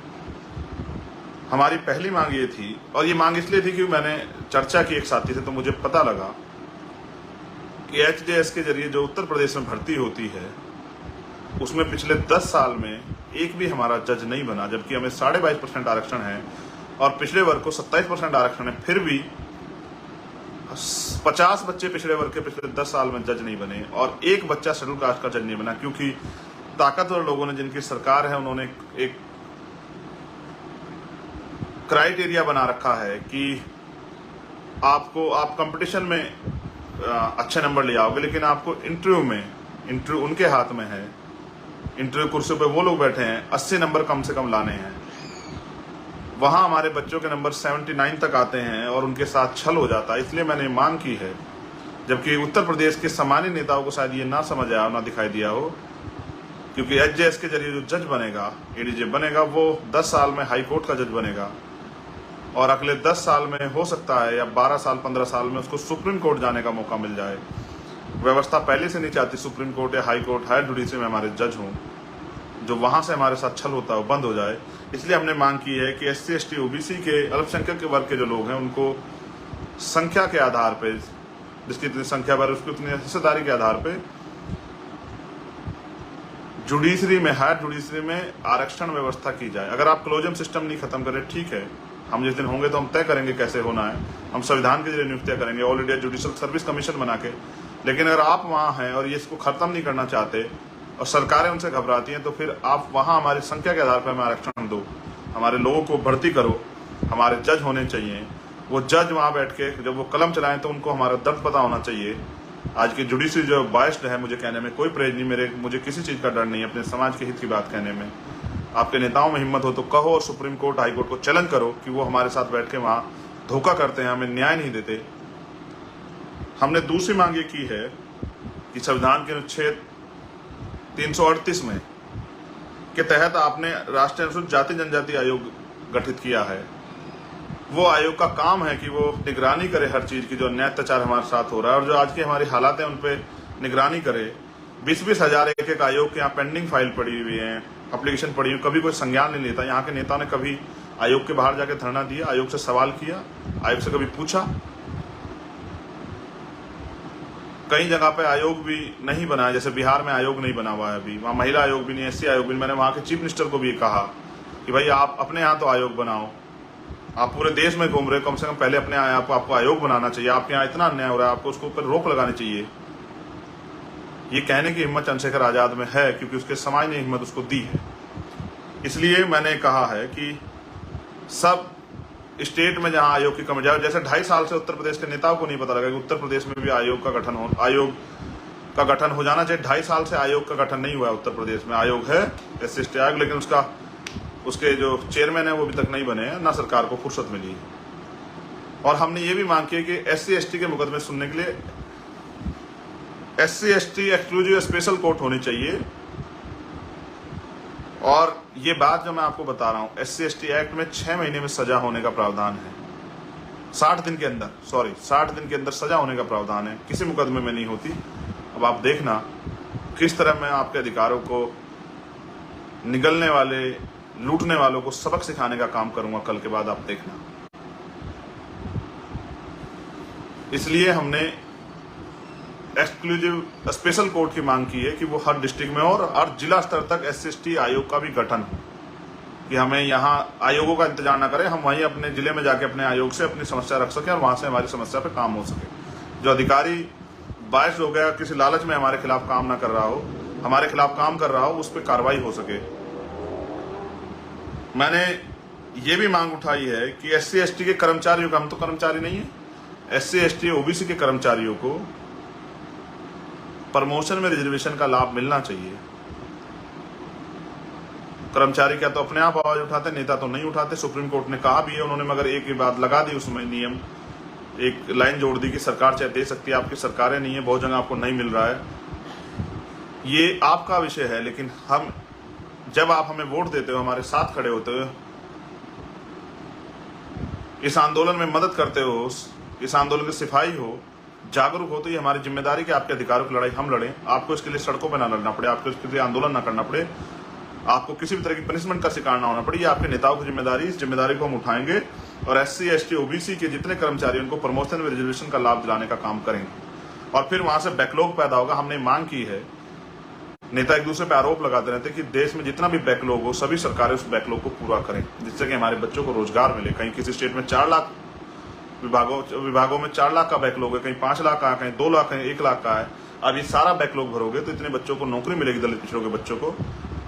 हमारी पहली मांग ये थी, और ये मांग इसलिए थी कि मैंने चर्चा की एक साथी से, तो मुझे पता लगा कि HJS के जरिए जो उत्तर प्रदेश में भर्ती होती है, उसमें पिछले 10 साल में एक भी हमारा जज नहीं बना, जबकि हमें 22.5% आरक्षण है और पिछड़े वर्ग को 27% आरक्षण है। फिर भी 50 बच्चे पिछड़े वर्ग के पिछले 10 साल में जज नहीं बने, और एक बच्चा शेड्यूल कास्ट का जज नहीं बना, क्योंकि ताकतवर लोगों ने, जिनकी सरकार है, उन्होंने एक क्राइटेरिया बना रखा है कि आप कंपटीशन में अच्छे नंबर ले आओगे, लेकिन आपको इंटरव्यू उनके हाथ में है। इंटरव्यू कुर्सी पे वो लोग बैठे हैं, 80 नंबर कम से कम लाने हैं। वहां हमारे बच्चों के नंबर 79 तक आते हैं और उनके साथ छल हो जाता है। इसलिए मैंने मांग की है, जबकि उत्तर प्रदेश के सामान्य नेताओं को शायद ये ना समझ आया, ना दिखाई दिया हो, क्योंकि HJS के जरिए जो जज बनेगा, ADJ बनेगा, वो 10 साल में हाई कोर्ट का जज बनेगा, और अगले 10 साल में हो सकता है, या 12 साल 15 साल में उसको सुप्रीम कोर्ट जाने का मौका मिल जाए। व्यवस्था पहले से नहीं चाहती सुप्रीम कोर्ट या हाई कोर्ट, हायर जुडिशरी में हमारे जज हों, जो वहां से हमारे साथ छल होता है वो बंद हो जाए। इसलिए हमने मांग की है कि SC ST OBC के अल्पसंख्यक के वर्ग के जो लोग हैं, उनको संख्या के आधार पे, जिसकी इतनी संख्या बढ़े उसकी उतनी हिस्सेदारी के आधार पे जुडिशरी में, हायर जुडिशरी में आरक्षण व्यवस्था की जाए। अगर आप क्लोजम सिस्टम नहीं खत्म करें, ठीक है, हम जिस दिन होंगे तो हम तय करेंगे कैसे होना है, हम संविधान के जरिए नियुक्तियां करेंगे, all India judicial service commission बना के। लेकिन अगर आप वहाँ हैं और ये इसको ख़त्म नहीं करना चाहते और सरकारें उनसे घबराती हैं, तो फिर आप वहाँ हमारी संख्या के आधार पर हमें आरक्षण दो, हमारे लोगों को भर्ती करो, हमारे जज होने चाहिए। वो जज वहाँ बैठ के जब वो कलम चलाएं तो उनको हमारा दर्द पता होना चाहिए। आज की जुडिशरी जो बायस्ड है, मुझे कहने में कोई प्रेज नहीं, मुझे किसी चीज़ का डर नहीं है अपने समाज के हित की बात कहने में। आपके नेताओं में हिम्मत हो तो कहो और सुप्रीम कोर्ट, हाई कोर्ट को चैलेंज करो कि वो हमारे साथ बैठ के वहाँ धोखा करते हैं, हमें न्याय नहीं देते। हमने दूसरी मांग ये की है कि संविधान के अनुच्छेद 338 में के तहत आपने राष्ट्रीय अनुसूचित जाति जनजाति आयोग गठित किया है। वो आयोग का काम है कि वो निगरानी करे हर चीज़ की, जो अन्याय अत्याचार हमारे साथ हो रहा है और जो आज की हमारी हालात है उन पर निगरानी करे। 20-20 हज़ार एक आयोग के यहाँ पेंडिंग फाइल पड़ी हुई है, एप्लीकेशन पड़ी हुई, कभी कोई संज्ञान नहीं लेता। यहाँ के नेताओं ने कभी आयोग के बाहर जाके धरना दिया, आयोग से सवाल किया, आयोग से कभी पूछा? कई जगह पे आयोग भी नहीं बना, जैसे बिहार में आयोग नहीं बना हुआ है अभी, वहाँ महिला आयोग भी नहीं, एससी आयोग भी नहीं। मैंने वहाँ के चीफ मिनिस्टर को भी कहा कि भाई आप अपने यहाँ तो आयोग बनाओ, आप पूरे देश में घूम रहे हो, कम से कम पहले अपने यहाँ आपको आयोग बनाना चाहिए। आपके यहाँ इतना अन्याय हो रहा है, आपको उसके ऊपर रोक लगानी चाहिए। ये कहने की हिम्मत चंद्रशेखर आजाद में है क्योंकि उसके समाज ने हिम्मत उसको दी है। इसलिए मैंने कहा है कि सब स्टेट में जहां आयोग की कमेटी, जैसे 2.5 साल से उत्तर प्रदेश के नेताओं को नहीं पता लगा कि उत्तर प्रदेश में भी आयोग का गठन हो जाना चाहिए। 2.5 साल से आयोग का गठन नहीं हुआ है उत्तर प्रदेश में। आयोग है SC/ST आयोग, लेकिन उसके जो चेयरमैन है वो अभी तक नहीं बने हैं, ना सरकार को फुर्सत मिली। और हमने ये भी मांग की है कि SC/ST के मुकदमे सुनने के लिए SC/ST एक्सक्लूसिव स्पेशल कोर्ट होनी चाहिए। और ये बात जो मैं आपको बता रहा हूं, SC/ST एक्ट में 6 महीने में सजा होने का प्रावधान है, 60 दिन के अंदर सजा होने का प्रावधान है, किसी मुकदमे में नहीं होती। अब आप देखना किस तरह मैं आपके अधिकारों को निगलने वाले, लूटने वालों को सबक सिखाने का काम करूंगा कल के बाद, आप देखना। इसलिए हमने एक्सक्लूसिव स्पेशल कोर्ट की मांग की है कि वो हर डिस्ट्रिक्ट में और हर जिला स्तर तक SC/ST आयोग का भी गठन हो, कि हमें यहाँ आयोगों का इंतजार ना करें, हम वहीं अपने जिले में जाके अपने आयोग से अपनी समस्या रख सकें और वहां से हमारी समस्या पे काम हो सके। जो अधिकारी बायस हो गया, किसी लालच में हमारे खिलाफ काम ना कर रहा हो, हमारे खिलाफ काम कर रहा हो, उस पर कार्रवाई हो सके। मैंने ये भी मांग उठाई है कि SC/ST के कर्मचारियों का, हम तो कर्मचारी नहीं है, SC/ST OBC के कर्मचारियों को प्रमोशन में रिजर्वेशन का लाभ मिलना चाहिए। कर्मचारी क्या तो अपने आप आवाज उठाते, नेता तो नहीं उठाते। सुप्रीम कोर्ट ने कहा भी है उन्होंने, मगर एक ही बात लगा दी उसमें, नियम एक लाइन जोड़ दी कि सरकार चाहे दे सकती है, आपकी सरकारें नहीं है, बहुत जगह आपको नहीं मिल रहा है, ये आपका विषय है। लेकिन हम, जब आप हमें वोट देते हो, हमारे साथ खड़े होते हो, इस आंदोलन में मदद करते हो, इस आंदोलन के सिपाही हो, जागरूक हो, तो ये हमारी जिम्मेदारी कि आपके अधिकारों की लड़ाई हम लड़ें। आपको इसके लिए सड़कों पर ना लड़ना पड़े, आपको इसके लिए आंदोलन ना करना पड़े, आपको किसी भी तरह की पनिशमेंट का शिकार ना होना पड़े। ये आपके नेताओं की जिम्मेदारी, इस जिम्मेदारी को हम उठाएंगे और SC/ST OBC के जितने कर्मचारी उनको प्रमोशन में रिजर्वेशन का लाभ दिलाने का काम करेंगे। और फिर वहां से बैकलॉग पैदा होगा। हमने मांग की है, नेता एक दूसरे पर आरोप लगाते रहते कि देश में जितना भी बैकलॉग हो, सभी सरकारें उस बैकलॉग को पूरा करें, जिससे कि हमारे बच्चों को रोजगार मिले। कहीं किसी स्टेट में 4 लाख विभागों में 4 लाख का बैकलॉग है, कहीं 5 लाख का है, कहीं 2 लाख, कहीं 1 लाख का है। अब ये सारा बैकलॉग भरोगे तो इतने बच्चों को नौकरी मिलेगी, दलित पिछड़ों के बच्चों को,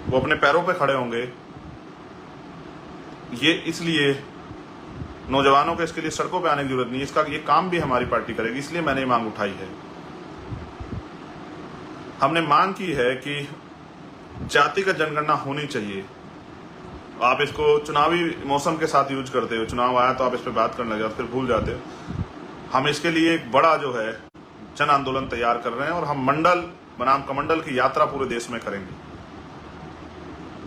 वो अपने पैरों पे खड़े होंगे। ये इसलिए नौजवानों को इसके लिए सड़कों पे आने की जरूरत नहीं है, इसका ये काम भी हमारी पार्टी करेगी। इसलिए मैंने ये मांग उठाई है। हमने मांग की है कि जाति का जनगणना होनी चाहिए। आप इसको चुनावी मौसम के साथ यूज करते हो, चुनाव आया तो आप इस पर बात करने लगे, फिर भूल जाते हो। हम इसके लिए एक बड़ा जो है जन आंदोलन तैयार कर रहे हैं और हम मंडल बनाम कमंडल की यात्रा पूरे देश में करेंगे,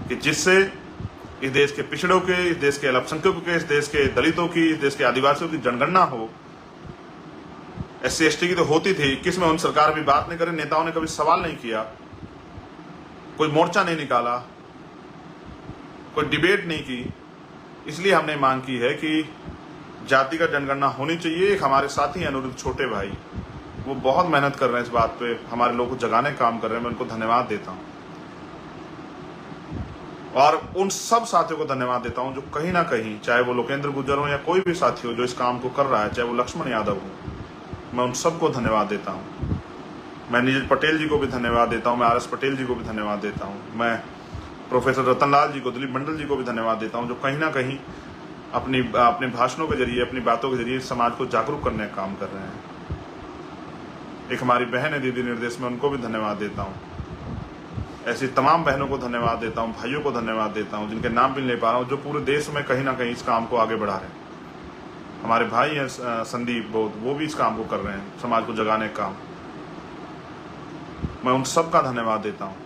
कि जिससे इस देश के पिछड़ों के, इस देश के अल्पसंख्यकों के, इस देश के दलितों की, इस देश के आदिवासियों की जनगणना हो। SC/ST की तो होती थी, 21 में उन सरकार भी बात नहीं करे, नेताओं ने कभी सवाल नहीं किया, कोई मोर्चा नहीं निकाला, कोई डिबेट नहीं की। इसलिए हमने मांग की है कि जाति का जनगणना होनी चाहिए। एक हमारे साथी अनिरुद्ध छोटे भाई, वो बहुत मेहनत कर रहे हैं इस बात पे, हमारे लोगों को जगाने का काम कर रहे हैं, मैं उनको धन्यवाद देता हूँ। और उन सब साथियों को धन्यवाद देता हूं जो कहीं ना कहीं, चाहे वो लोकेंद्र गुर्जर हो या कोई भी साथी हो जो इस काम को कर रहा है, चाहे वो लक्ष्मण यादव हो, मैं उन सबको धन्यवाद देता हूं। मैं नीरज पटेल जी को भी धन्यवाद देता हूं, मैं आर एस पटेल जी को भी धन्यवाद देता हूं, मैं प्रोफेसर रतनलाल जी को, दिलीप मंडल जी को भी धन्यवाद देता हूं, जो कहीं ना कहीं अपने भाषणों के जरिए, अपनी बातों के जरिए समाज को जागरूक करने का काम कर रहे हैं। एक हमारी बहन है दीदी निर्देश में, उनको भी धन्यवाद देता हूँ। ऐसी तमाम बहनों को धन्यवाद देता हूँ, भाइयों को धन्यवाद देता हूँ जिनके नाम भी नहीं ले पा रहा हूँ, जो पूरे देश में कहीं ना कहीं इस काम को आगे बढ़ा रहे हैं। हमारे भाई हैं संदीप बोध, वो भी इस काम को कर रहे हैं, समाज को जगाने का काम। मैं उन सब का धन्यवाद देता हूँ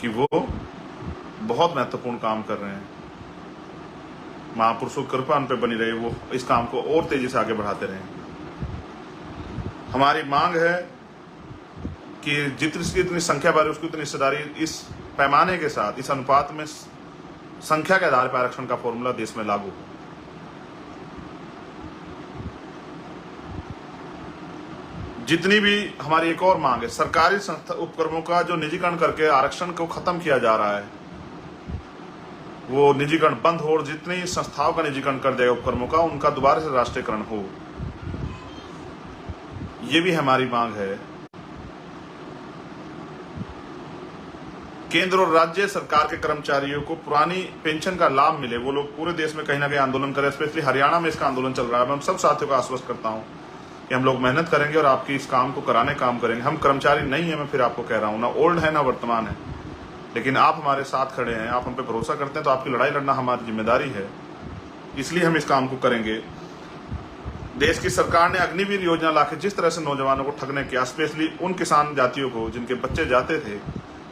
कि वो बहुत महत्वपूर्ण काम कर रहे हैं। महापुरुषों की कृपा उन पर बनी रहे, वो इस काम को और तेजी से आगे बढ़ाते रहें। हमारी मांग है कि जितनी संख्या बढ़े उसकी उतनी हिस्सेदारी, इस पैमाने के साथ, इस अनुपात में संख्या के आधार पर आरक्षण का फॉर्मूला देश में लागू हो। जितनी भी हमारी एक और मांग है, सरकारी संस्था उपक्रमों का जो निजीकरण करके आरक्षण को खत्म किया जा रहा है, वो निजीकरण बंद हो और जितनी संस्थाओं का निजीकरण कर देगा उपक्रमों का, उनका दोबारा से राष्ट्रीयकरण हो। ये भी हमारी मांग है। केंद्र और राज्य सरकार के कर्मचारियों को पुरानी पेंशन का लाभ मिले, वो लोग पूरे देश में कहीं ना कहीं आंदोलन करें। स्पेशली हरियाणा में इसका आंदोलन चल रहा है। मैं सब साथियों को आश्वस्त करता हूं कि हम लोग मेहनत करेंगे और आपकी इस काम को कराने काम करेंगे। हम कर्मचारी नहीं है, मैं फिर आपको कह रहा हूं, ना ओल्ड है ना वर्तमान है, लेकिन आप हमारे साथ खड़े हैं, आप हम पे भरोसा करते हैं, तो आपकी लड़ाई लड़ना हमारी जिम्मेदारी है। इसलिए हम इस काम को करेंगे। देश की सरकार ने अग्निवीर योजना लाके जिस तरह से नौजवानों को ठगने किया, स्पेशली उन किसान जातियों को जिनके बच्चे जाते थे,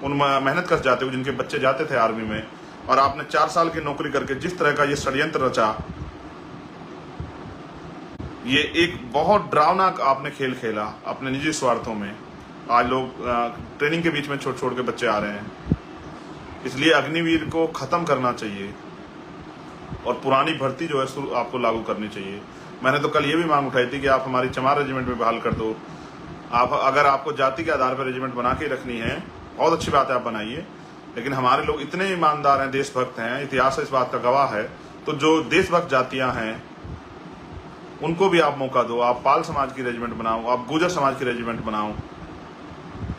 उन मेहनत कर जाते हो जिनके बच्चे जाते थे आर्मी में, और आपने 4 साल की नौकरी करके जिस तरह का ये षड्यंत्र रचा, ये एक बहुत डरावना आपने खेल खेला अपने निजी स्वार्थों में। आज लोग ट्रेनिंग के बीच में छोड़ के बच्चे आ रहे हैं। इसलिए अग्निवीर को खत्म करना चाहिए और पुरानी भर्ती जो है आपको लागू करनी चाहिए। मैंने तो कल ये भी मांग उठाई थी कि आप हमारी चमार रेजिमेंट में बहाल कर दो। आप अगर आपको जाति के आधार पर रेजिमेंट बना के रखनी है, बहुत अच्छी बात है, आप बनाइए, लेकिन हमारे लोग इतने ईमानदार हैं, देशभक्त हैं, इतिहास इस बात का गवाह है। तो जो देशभक्त जातियां हैं उनको भी आप मौका दो। आप पाल समाज की रेजिमेंट बनाओ, आप गुर्जर समाज की रेजिमेंट बनाओ,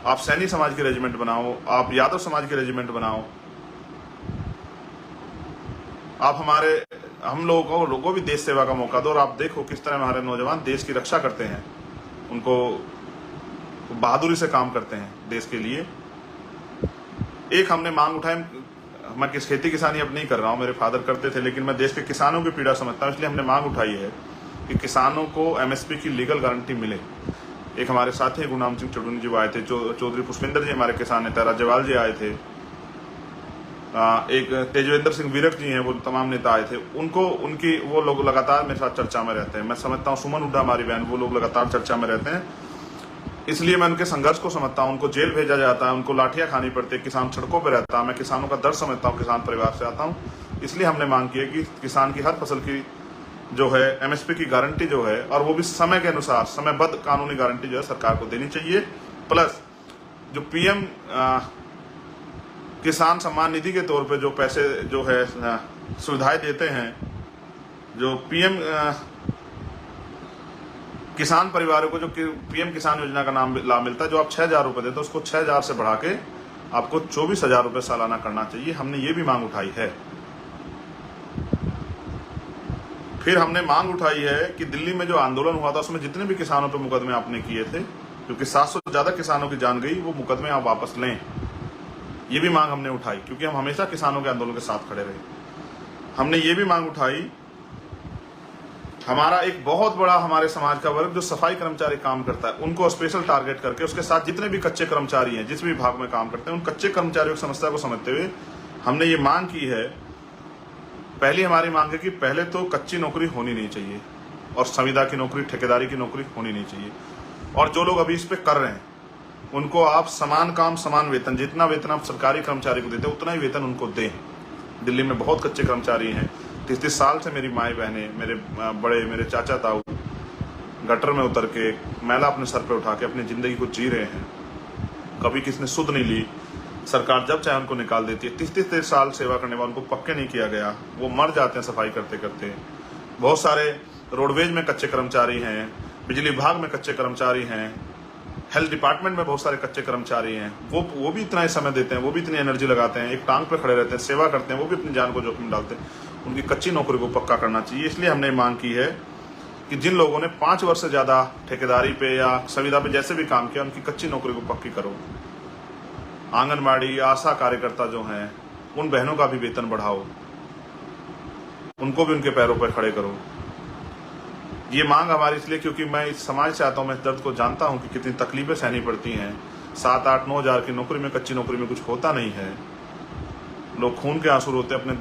आप सैनी समाज की रेजिमेंट बनाओ, आप यादव समाज की रेजिमेंट बनाओ। आप हम लोगों को भी देश सेवा का मौका दो और आप देखो किस तरह हमारे नौजवान देश की रक्षा करते हैं, उनको बहादुरी से काम करते हैं देश के लिए। एक हमने मांग उठाई, मैं खेती किसानी अब नहीं कर रहा हूं, मेरे फादर करते थे, लेकिन मैं देश के किसानों की पीड़ा समझता हूं, इसलिए हमने मांग उठाई है कि किसानों को एमएसपी की लीगल गारंटी मिले। एक हमारे साथी गुरनाम सिंह चौधरी जी आए थे, चौधरी पुष्पिंदर जी हमारे किसान नेता, राज्यपाल जी आए थे, एक तेजवेंद्र सिंह विरक जी हैं, वो तमाम नेता आए थे। वो लोग लगातार मेरे साथ चर्चा में रहते हैं। मैं समझता हूँ सुमन हुड्डा हमारी बहन, वो लोग लगातार चर्चा में रहते हैं। इसलिए मैं उनके संघर्ष को समझता हूँ। उनको जेल भेजा जाता है, उनको लाठियां खानी पड़ती है, किसान सड़कों पर रहता है। मैं किसानों का दर्द समझता हूँ, किसान परिवार से आता हूँ। इसलिए हमने मांग की है कि किसान की हर फसल की जो है एमएसपी की गारंटी जो है, और वो भी समय के अनुसार समयबद्ध कानूनी गारंटी जो है सरकार को देनी चाहिए। प्लस जो पीएम किसान सम्मान निधि के तौर पे जो पैसे जो है सुविधाएं देते हैं, जो पीएम किसान परिवारों को जो पीएम किसान योजना का नाम लाभ मिलता है, जो आप 6,000 रुपये देते हैं, उसको 6,000 से बढ़ा के आपको 24,000 रुपये सालाना करना चाहिए। हमने ये भी मांग उठाई है। फिर हमने मांग उठाई है कि दिल्ली में जो आंदोलन हुआ था उसमें जितने भी किसानों पर मुकदमे आपने किए थे, क्योंकि 700 से ज्यादा किसानों की जान गई, वो मुकदमे आप वापस लें। ये भी मांग हमने उठाई, क्योंकि हम हमेशा किसानों के आंदोलन के साथ खड़े रहे। हमने ये भी मांग उठाई, हमारा एक बहुत बड़ा हमारे समाज का वर्ग जो सफाई कर्मचारी काम करता है, उनको स्पेशल टारगेट करके उसके साथ जितने भी कच्चे कर्मचारी हैं, जिस भी विभाग में काम करते हैं, उन कच्चे कर्मचारियों की समस्या को समझते हुए हमने ये मांग की है। पहली हमारी मांग है कि पहले तो कच्ची नौकरी होनी नहीं चाहिए और संविदा की नौकरी, ठेकेदारी की नौकरी होनी नहीं चाहिए। और जो लोग अभी इस पे कर रहे हैं उनको आप समान काम समान वेतन, जितना वेतन आप सरकारी कर्मचारी को देते हैं उतना ही वेतन उनको दें। दिल्ली में बहुत कच्चे कर्मचारी हैं। 30 साल से मेरी माएँ बहनें, मेरे चाचा ताऊ गटर में उतर के मैला अपने सर पे उठा के अपनी जिंदगी को जी रहे हैं। कभी किसने सुध नहीं ली, सरकार जब चाहे उनको निकाल देती है। 30-30 साल सेवा करने वालों को पक्के नहीं किया गया, वो मर जाते हैं सफाई करते करते। बहुत सारे रोडवेज में कच्चे कर्मचारी हैं, बिजली विभाग में कच्चे कर्मचारी हैं, हेल्थ डिपार्टमेंट में बहुत सारे कच्चे कर्मचारी हैं। वो भी इतना ही समय देते हैं, वो भी इतनी एनर्जी लगाते हैं, एक टांग पे खड़े रहते हैं, सेवा करते हैं, वो भी अपनी जान को जोखिम डालते हैं। उनकी कच्ची नौकरी को पक्का करना चाहिए। इसलिए हमने मांग की है कि जिन लोगों ने 5 वर्ष से ज़्यादा ठेकेदारी पे या संविदा पे जैसे भी काम किया, उनकी कच्ची नौकरी को पक्की करो। आंगनबाड़ी, आशा कार्यकर्ता जो हैं, उन बहनों का भी वेतन बढ़ाओ, उनको भी उनके पैरों पर खड़े करो। ये मांग हमारी इसलिए क्योंकि मैं इस समाज से आता हूँ, मैं इस दर्द को जानता हूँ कि कितनी तकलीफें सहनी पड़ती हैं। 7, 8, 9 हज़ार की नौकरी में, कच्ची नौकरी में कुछ होता नहीं है। लोग खून के आंसू रोते, अपने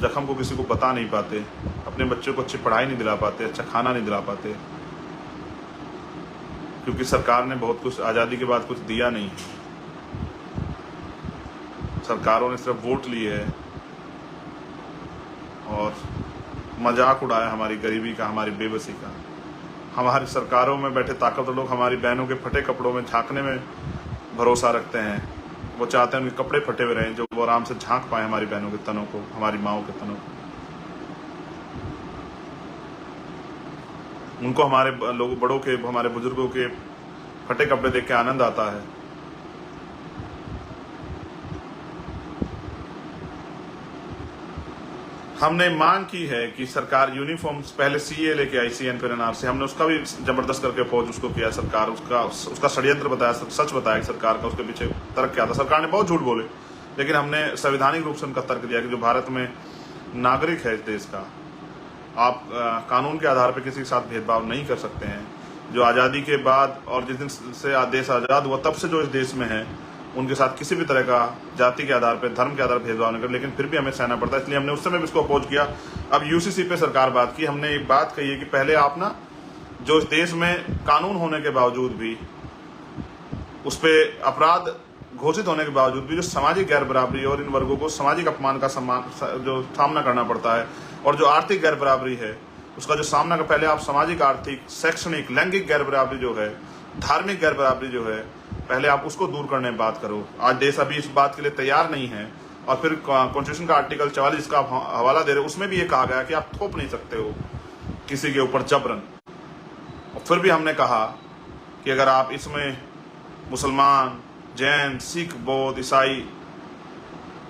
जख्म को किसी को बता नहीं पाते, अपने बच्चों को अच्छी पढ़ाई नहीं दिला पाते, अच्छा खाना नहीं दिला पाते, क्योंकि सरकार ने बहुत कुछ आज़ादी के बाद कुछ दिया नहीं है। सरकारों ने सिर्फ वोट लिए है और मजाक उड़ाया हमारी गरीबी का, हमारी बेबसी का। हमारी सरकारों में बैठे ताकतवर लोग हमारी बहनों के फटे कपड़ों में झांकने में भरोसा रखते हैं। वो चाहते हैं उनके कपड़े फटे हुए रहें, जो वो आराम से झांक पाए हमारी बहनों के तनों को, हमारी माओं के तनों को। उनको हमारे लोग बड़ों के, हमारे बुजुर्गों के फटे कपड़े देख के आनंद आता है। हमने मांग की है कि सरकार यूनिफॉर्म, पहले सीए लेके आई, सीएन फिर एनआरसी, हमने उसका भी जबरदस्त करके अपोज उसको किया। सरकार उसका षड्यंत्र बताया, सच बताया कि सरकार का उसके पीछे तर्क क्या था। सरकार ने बहुत झूठ बोले, लेकिन हमने संवैधानिक रूप से उनका तर्क दिया कि जो भारत में नागरिक है इस देश का, आप कानून के आधार पर किसी के साथ भेदभाव नहीं कर सकते हैं। जो आज़ादी के बाद और जिस दिन से देश आज़ाद हुआ तब से जो इस देश में है, उनके साथ किसी भी तरह का जाति के आधार पर, धर्म के आधार पर भेदभाव नहीं कर, लेकिन फिर भी हमें सहना पड़ता है। इसलिए हमने उस समय भी इसको अपोज किया। अब यूसीसी पे सरकार बात की, हमने एक बात कही है कि पहले आप ना, जो इस देश में कानून होने के बावजूद भी, उस पर अपराध घोषित होने के बावजूद भी, जो सामाजिक गैर बराबरी और इन वर्गों को सामाजिक अपमान का जो सामना करना पड़ता है, और जो आर्थिक गैर बराबरी है उसका जो सामना कर, पहले आप सामाजिक, आर्थिक, शैक्षणिक, लैंगिक गैर बराबरी जो है, धार्मिक गैर बराबरी जो है, पहले आप उसको दूर करने की बात करो। आज देश अभी इस बात के लिए तैयार नहीं है। और फिर कॉन्स्टिट्यूशन का आर्टिकल 44 का हवाला दे रहे, उसमें भी ये कहा गया कि आप थोप नहीं सकते हो किसी के ऊपर जबरन। और फिर भी हमने कहा कि अगर आप इसमें मुसलमान, जैन, सिख, बौद्ध, ईसाई,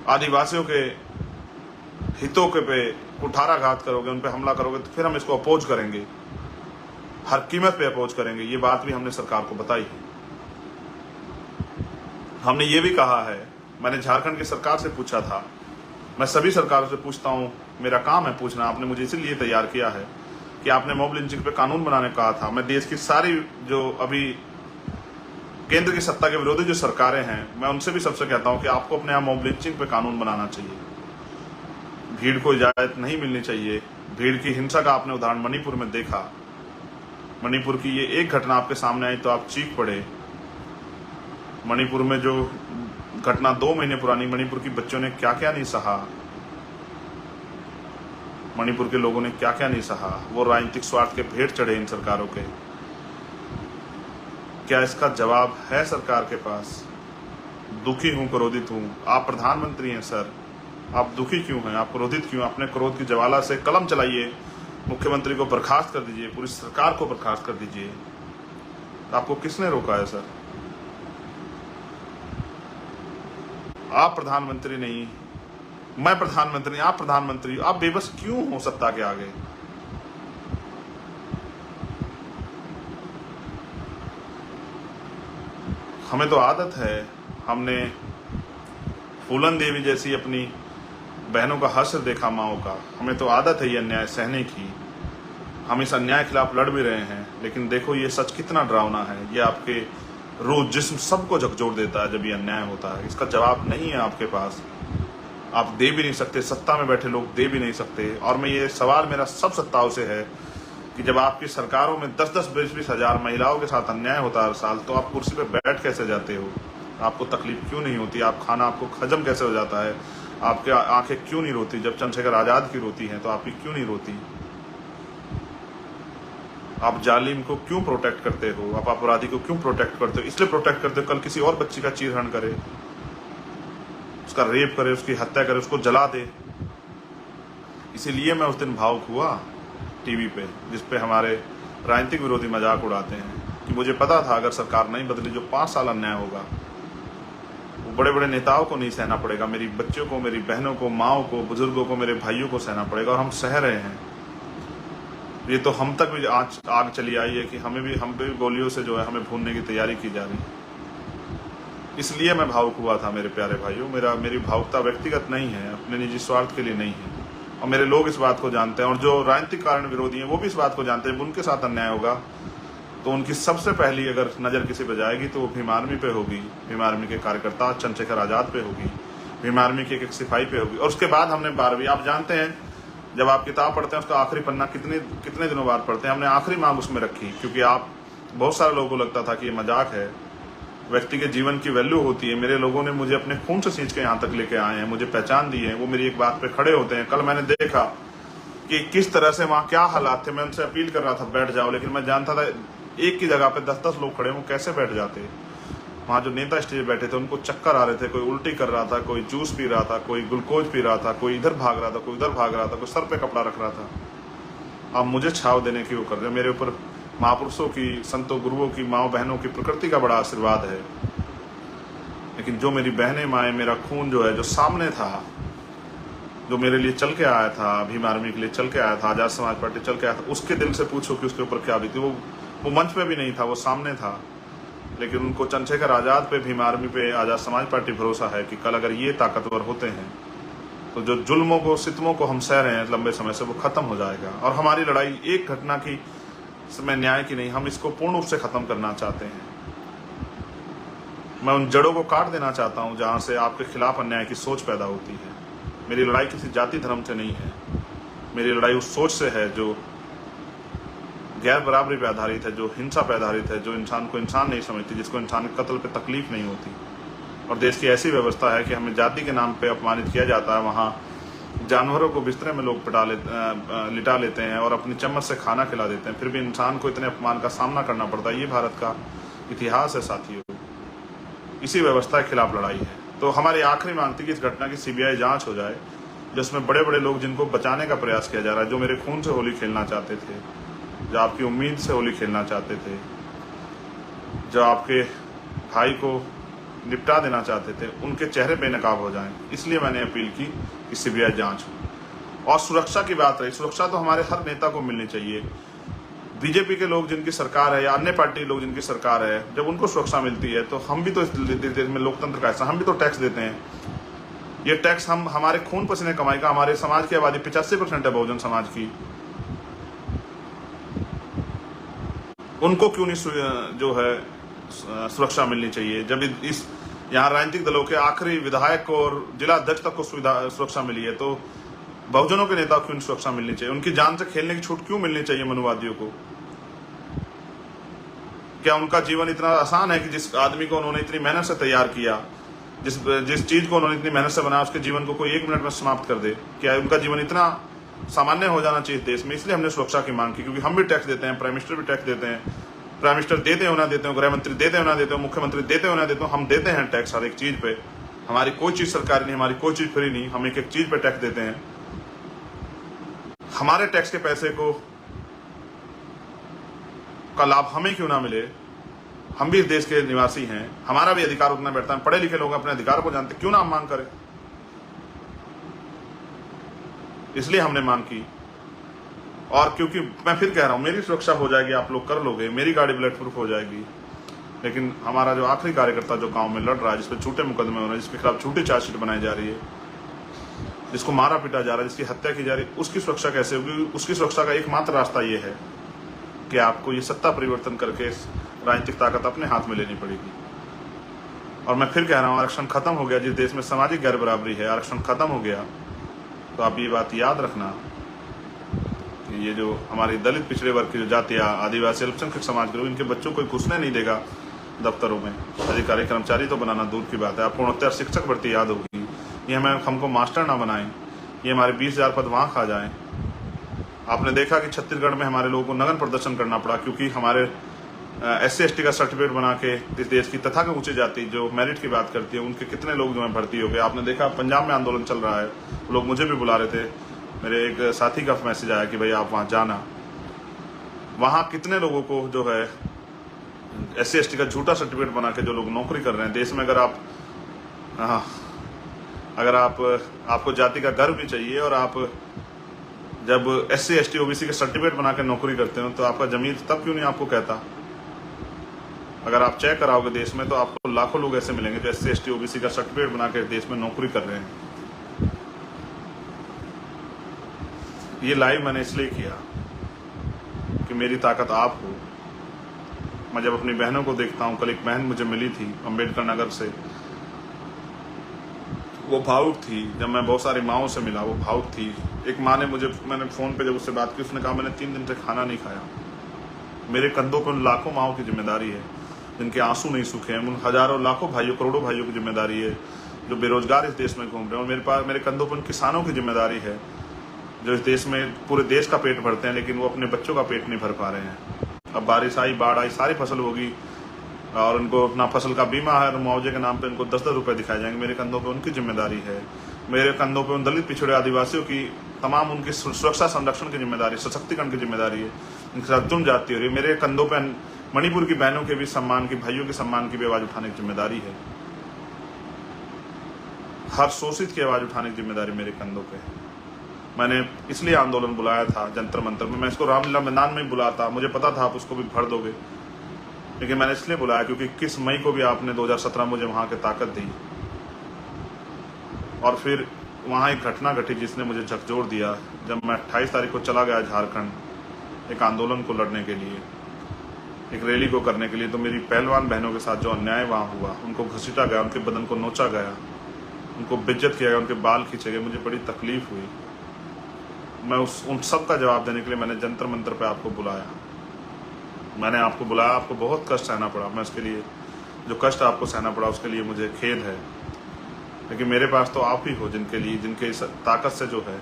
आदिवासियों के हितों के पे कुठाराघात करोगे, उन पे हमला करोगे, तो फिर हम इसको अपोज करेंगे, हर कीमत पे अपोज करेंगे। ये बात भी हमने सरकार को बताई है। हमने ये भी कहा है, मैंने झारखंड की सरकार से पूछा था, मैं सभी सरकारों से पूछता हूँ, मेरा काम है पूछना, आपने मुझे इसीलिए तैयार किया है कि आपने मॉब लिंचिंग पे कानून बनाने कहा था। मैं देश की सारी जो अभी केंद्र की सत्ता के विरोधी जो सरकारें हैं, मैं उनसे भी सबसे कहता हूँ कि आपको अपने यहाँ मॉब लिंचिंग पे कानून बनाना चाहिए। भीड़ को इजाजत नहीं मिलनी चाहिए। भीड़ की हिंसा का आपने उदाहरण मणिपुर में देखा। मणिपुर की ये एक घटना आपके सामने आई तो आप चीख पड़े। मणिपुर में जो घटना 2 महीने पुरानी, मणिपुर की बच्चों ने क्या क्या नहीं सहा, मणिपुर के लोगों ने क्या क्या नहीं सहा। वो राजनीतिक स्वार्थ के भेंट चढ़े इन सरकारों के। क्या इसका जवाब है सरकार के पास? दुखी हूं, क्रोधित हूं। आप प्रधानमंत्री हैं सर, आप दुखी क्यों हैं? आप क्रोधित क्यों? अपने क्रोध की ज्वाला से कलम चलाइए, मुख्यमंत्री को बर्खास्त कर दीजिए, पूरी सरकार को बर्खास्त कर दीजिए। आपको किसने रोका है सर? आप प्रधानमंत्री नहीं, मैं प्रधानमंत्री, आप प्रधानमंत्री, आप बेबस क्यों हो सत्ता के आगे? हमें तो आदत है, हमने फूलन देवी जैसी अपनी बहनों का हश्र देखा माओ का। हमें तो आदत है ये अन्याय सहने की। हम इस अन्याय के खिलाफ लड़ भी रहे हैं, लेकिन देखो ये सच कितना डरावना है। ये आपके रूह जिस्म सबको झकझोर देता है जब ये अन्याय होता है। इसका जवाब नहीं है आपके पास, आप दे भी नहीं सकते, सत्ता में बैठे लोग दे भी नहीं सकते। और मैं ये सवाल मेरा सब सत्ताओं से है कि जब आपकी सरकारों में 10-10, 20-20 हजार महिलाओं के साथ अन्याय होता है हर साल, तो आप कुर्सी पे बैठ कैसे जाते हो? आपको तकलीफ क्यों नहीं होती? आप खाना आपको हजम कैसे हो जाता है? आपके आंखें क्यों नहीं रोती? जब चंद्रशेखर आजाद की रोती हैं तो आपकी क्यों नहीं रोती? आप जालिम को क्यों प्रोटेक्ट करते हो? आप अपराधी को क्यों प्रोटेक्ट करते हो? इसलिए प्रोटेक्ट करते हो कल किसी और बच्ची का चीरहरण करे। उसका रेप करे, उसकी हत्या करे, उसको जला दे। इसीलिए मैं उस दिन भावुक हुआ टीवी पे, जिसपे हमारे राजनीतिक विरोधी मजाक उड़ाते हैं, कि मुझे पता था अगर सरकार नहीं बदली जो 5 साल अन्याय होगा वो बड़े बड़े नेताओं को नहीं सहना पड़ेगा, मेरी बच्चों को, मेरी बहनों को, माओ को, बुजुर्गों को, मेरे भाइयों को सहना पड़ेगा। और हम सह रहे हैं। ये तो हम तक भी आग चली आई है कि हम भी गोलियों से जो है हमें भूनने की तैयारी की जा रही है। इसलिए मैं भावुक हुआ था मेरे प्यारे भाइयों। मेरी भावुकता व्यक्तिगत नहीं है, अपने निजी स्वार्थ के लिए नहीं है, और मेरे लोग इस बात को जानते हैं, और जो राजनीतिक कारण विरोधी हैं वो भी इस बात को जानते हैं। उनके साथ अन्याय होगा तो उनकी सबसे पहली अगर नज़र किसी पे जाएगी तो वो भीम आर्मी पे होगी, भीम आर्मी के कार्यकर्ता चंद्रशेखर आज़ाद पे होगी, भीम आर्मी के एक सिपाही पे होगी। और उसके बाद हमने 12वीं, आप जानते हैं जब आप किताब पढ़ते हैं उसका आखिरी पन्ना कितने दिनों बाद पढ़ते हैं, हमने आखिरी मांग उसमें रखी, क्योंकि आप बहुत सारे लोगों को लगता था कि ये मजाक है, व्यक्ति के जीवन की वैल्यू होती है। मेरे लोगों ने मुझे अपने खून से सींच के यहाँ तक लेके आए हैं, मुझे पहचान दी है, वो मेरी एक बात पे खड़े होते हैं। कल मैंने देखा कि किस तरह से वहाँ क्या हालात थे, मैं उनसे अपील कर रहा था बैठ जाओ, लेकिन मैं जानता था एक की जगह पे 10-10 लोग खड़े, वो कैसे बैठ जाते। वहाँ जो नेता स्टेज बैठे थे उनको चक्कर आ रहे थे, कोई उल्टी कर रहा था, कोई जूस पी रहा था, कोई ग्लूकोज पी रहा था, कोई इधर भाग रहा था, कोई उधर भाग रहा था, कोई सर पे कपड़ा रख रहा था। अब मुझे छाव देने की वो कर रहे, मेरे ऊपर महापुरुषों की, संतों, गुरुओं की, माँ बहनों की, प्रकृति का बड़ा आशीर्वाद है। लेकिन जो मेरी बहनें, माएँ, मेरा खून जो है, जो सामने था, जो मेरे लिए चल के आया था, भीम आर्मी के लिए चल के आया था, आज़ाद समाज पार्टी चल के आया था, उसके दिल से पूछो कि उसके ऊपर क्या बीती। वो मंच पे भी नहीं था, वो सामने था, लेकिन उनको चंद्रशेखर आज़ाद पे, भीम आर्मी पे, आज़ाद समाज पार्टी भरोसा है कि कल अगर ये ताकतवर होते हैं तो जो जुल्मों को, सितमों को हम सह रहे हैं लंबे समय से, वो खत्म हो जाएगा। और हमारी लड़ाई एक घटना की समय न्याय की नहीं, हम इसको पूर्ण रूप से खत्म करना चाहते हैं। मैं उन जड़ों को काट देना चाहता हूं जहां से आपके खिलाफ अन्याय की सोच पैदा होती है। मेरी लड़ाई किसी जाति धर्म से नहीं है, मेरी लड़ाई उस सोच से है जो गैर बराबरी पे आधारित है, जो हिंसा पे आधारित है, जो इंसान को इंसान नहीं समझती, जिसको इंसान के कत्ल पे तकलीफ नहीं होती। और देश की ऐसी व्यवस्था है कि हमें जाति के नाम पे अपमानित किया जाता है, वहाँ जानवरों को बिस्तरे में लोग लिटा लेते हैं और अपनी चम्मच से खाना खिला देते हैं, फिर भी इंसान को इतने अपमान का सामना करना पड़ता है। ये भारत का इतिहास है साथियों, इसी व्यवस्था के खिलाफ लड़ाई है। तो हमारी आखिरी मांग थी कि इस घटना की सीबीआई जांच हो जाए, जिसमें बड़े बड़े लोग जिनको बचाने का प्रयास किया जा रहा है, जो मेरे खून से होली खेलना चाहते थे, जो आपकी उम्मीद से होली खेलना चाहते थे, जो आपके भाई को निपटा देना चाहते थे, उनके चेहरे बेनकाब हो जाएं। इसलिए मैंने अपील की कि सीबीआई जांच हो। और सुरक्षा की बात रही, सुरक्षा तो हमारे हर नेता को मिलनी चाहिए। बीजेपी के लोग जिनकी सरकार है या अन्य पार्टी लोग जिनकी सरकार है, जब उनको सुरक्षा मिलती है तो हम भी तो इस देश में लोकतंत्र का हिस्सा, हम भी तो टैक्स देते हैं। ये टैक्स हम हमारे खून पसीने कमाई का, हमारे समाज की आबादी 85% है बहुजन समाज की, उनको क्यों नहीं जो है सुरक्षा मिलनी चाहिए। जब इस यहाँ राजनीतिक दलों के आखिरी विधायक को और जिला अध्यक्ष तक को सुरक्षा मिली है, तो बहुजनों के नेताओं को क्यों सुरक्षा मिलनी चाहिए? उनकी जान से खेलने की छूट क्यों मिलनी चाहिए मनुवादियों को? क्या उनका जीवन इतना आसान है कि जिस आदमी को उन्होंने इतनी मेहनत से तैयार किया, जिस चीज को उन्होंने इतनी मेहनत से बनाया, उसके जीवन को कोई 1 मिनट में समाप्त कर दे? क्या उनका जीवन इतना सामान्य हो जाना चाहिए देश में? इसलिए हमने सुरक्षा की मांग की, क्योंकि हम भी टैक्स देते हैं, प्राइम मिनिस्टर भी टैक्स देते हैं, प्राइम मिनिस्टर देते हो ना देते हो, गृह मंत्री देते हो ना देते हो, मुख्यमंत्री देते हो ना देते हो, हम देते हैं टैक्स हर एक चीज पे। हमारी कोई चीज सरकारी नहीं, हमारी कोई चीज फ्री नहीं, हम एक एक चीज पे टैक्स देते हैं। हमारे टैक्स के पैसे का लाभ हमें क्यों ना मिले? हम भी इस देश के निवासी हैं, हमारा भी अधिकार उतना बैठता है। पढ़े लिखे लोग अपने अधिकार को जानते, क्यों ना हम मांग करें? इसलिए हमने मांग की। और क्योंकि मैं फिर कह रहा हूं, मेरी सुरक्षा हो जाएगी, आप लोग कर लोगे, मेरी गाड़ी बुलेट प्रूफ हो जाएगी, लेकिन हमारा जो आखिरी कार्यकर्ता जो गांव में लड़ रहा है, जिसपे झूठे मुकदमे हो रहे हैं, जिसके खिलाफ झूठी चार्जशीट बनाई जा रही है, जिसको मारा पीटा जा रहा है, जिसकी हत्या की जा रही है, उसकी सुरक्षा कैसे होगी? उसकी सुरक्षा का एकमात्र रास्ता ये है कि आपको ये सत्ता परिवर्तन करके राजनीतिक ताकत अपने हाथ में लेनी पड़ेगी। और मैं फिर कह रहा हूँ, आरक्षण खत्म हो गया। जिस देश में सामाजिक गैर बराबरी है, आरक्षण खत्म हो गया, तो आप ये बात याद रखना कि ये जो हमारी दलित पिछड़े वर्ग की जो जातियाँ, आदिवासी, अल्पसंख्यक समाज के लोग, इनके बच्चों को घुसने नहीं देगा दफ्तरों में। अधिकारी कर्मचारी तो बनाना दूर की बात है, आपको 69 शिक्षक भर्ती याद होगी। ये हमको मास्टर ना बनाएं, ये हमारे 20,000 पद वहाँ खा जाएं। आपने देखा कि छत्तीसगढ़ में हमारे लोगों को नग्न प्रदर्शन करना पड़ा, क्योंकि हमारे SC/ST का सर्टिफिकेट बना के इस देश की तथाकथित ऊंची जाति जो मेरिट की बात करती है उनके कितने लोग जो है भर्ती हो गए। आपने देखा पंजाब में आंदोलन चल रहा है, लोग मुझे भी बुला रहे थे, मेरे एक साथी का मैसेज आया कि भाई आप वहाँ जाना। वहाँ कितने लोगों को जो है SC/ST का झूठा सर्टिफिकेट बना के जो लोग नौकरी कर रहे हैं देश में। अगर आपको जाति का गर्व भी चाहिए और आप जब SC/ST OBC के सर्टिफिकेट बना के नौकरी करते हो तो आपका जमीर तब क्यों नहीं आपको कहता। अगर आप चेक कराओगे देश में तो आपको लाखों लोग ऐसे मिलेंगे जो SC/ST OBC का सर्टिफिकेट बना के देश में नौकरी कर रहे हैं। ये लाइव मैंने इसलिए किया कि मेरी ताकत आप हो। मैं जब अपनी बहनों को देखता हूँ, कल एक बहन मुझे मिली थी अंबेडकर नगर से, वो भावुक थी। जब मैं बहुत सारी माँओं से मिला वो भावुक थी। एक माँ ने मैंने फ़ोन पे जब उससे बात की, उसने कहा मैंने 3 दिन से खाना नहीं खाया। मेरे कंधों पर उन लाखों माँओं की जिम्मेदारी है जिनके आंसू नहीं सूखे हैं, उन हजारों लाखों भाइयों करोड़ों भाइयों की जिम्मेदारी है जो बेरोजगार इस देश में घूम रहे हैं। और मेरे कंधों पर उन किसानों की जिम्मेदारी है जो इस देश में पूरे देश का पेट भरते हैं लेकिन वो अपने बच्चों का पेट नहीं भर पा रहे हैं। अब बारिश आई, बाढ़ आई, सारी फसल होगी और उनको अपना फसल का बीमा है और मुआवजे के नाम पे उनको 10-10 रुपए दिखाए जाएंगे। मेरे कंधों पे उनकी जिम्मेदारी है। मेरे कंधों पे उन दलित पिछड़े आदिवासियों की तमाम उनकी सुरक्षा संरक्षण की जिम्मेदारी, सशक्तिकरण की जिम्मेदारी है। इनके साथ जुर्म जाती हो रही है। मेरे कंधों पे मणिपुर की बहनों के भी सम्मान की, भाइयों के सम्मान की भी आवाज उठाने की जिम्मेदारी है। हर शोषित की आवाज उठाने की जिम्मेदारी मेरे कंधों पे है। मैंने इसलिए आंदोलन बुलाया था जंतर मंतर में। मैं इसको रामलीला मैदान में बुलाता, मुझे पता था आप उसको भी भर दोगे, लेकिन मैंने इसलिए बुलाया क्योंकि 21 मई को भी आपने 2017 मुझे वहां की ताकत दी। और फिर वहां एक घटना घटी जिसने मुझे झकझोर दिया। जब मैं 28 तारीख को चला गया झारखंड एक आंदोलन को लड़ने के लिए, एक रैली को करने के लिए, तो मेरी पहलवान बहनों के साथ जो अन्याय वहां हुआ, उनको घसीटा गया, उनके बदन को नोचा गया, उनको बेइज्जत किया गया, उनके बाल खींचे गए, मुझे बड़ी तकलीफ हुई। मैं उन सब का जवाब देने के लिए मैंने जंतर मंतर पे आपको बुलाया। मैंने आपको बुलाया, आपको बहुत कष्ट सहना पड़ा। मैं उसके लिए, जो कष्ट आपको सहना पड़ा उसके लिए मुझे खेद है, लेकिन मेरे पास तो आप ही हो जिनके इस ताकत से जो है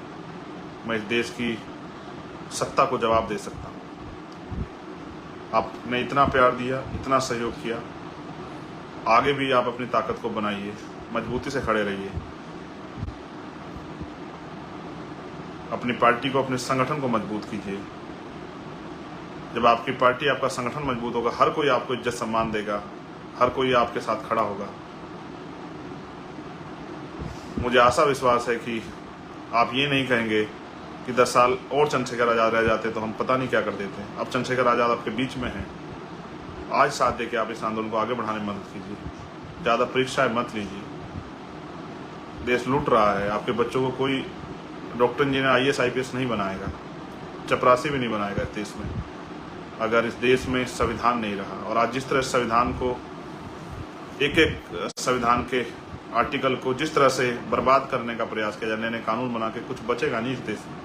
मैं इस देश की सत्ता को जवाब दे सकता हूँ। आपने इतना प्यार दिया, इतना सहयोग किया, आगे भी आप अपनी ताकत को बनाइए, मजबूती से खड़े रहिए, अपनी पार्टी को, अपने संगठन को मजबूत कीजिए। जब आपकी पार्टी, आपका संगठन मजबूत होगा, हर कोई आपको इज्जत सम्मान देगा, हर कोई आपके साथ खड़ा होगा। मुझे आशा विश्वास है कि आप ये नहीं कहेंगे कि 10 साल और चंद्रशेखर आजाद रह जाते तो हम पता नहीं क्या कर देते। अब चंद्रशेखर आजाद आपके बीच में हैं। आज साथ देके आप इस आंदोलन को आगे बढ़ाने में मदद कीजिए। ज़्यादा परीक्षाएं मत लीजिए। देश लूट रहा है। आपके बच्चों को कोई डॉक्टर, इंजीनियर, IAS IPS नहीं बनाएगा, चपरासी भी नहीं बनाएगा इस देश में, अगर इस देश में संविधान नहीं रहा। और आज जिस तरह संविधान को, एक एक संविधान के आर्टिकल को जिस तरह से बर्बाद करने का प्रयास किया जाए, नए कानून बना के, कुछ बचेगा नहीं इस देश में।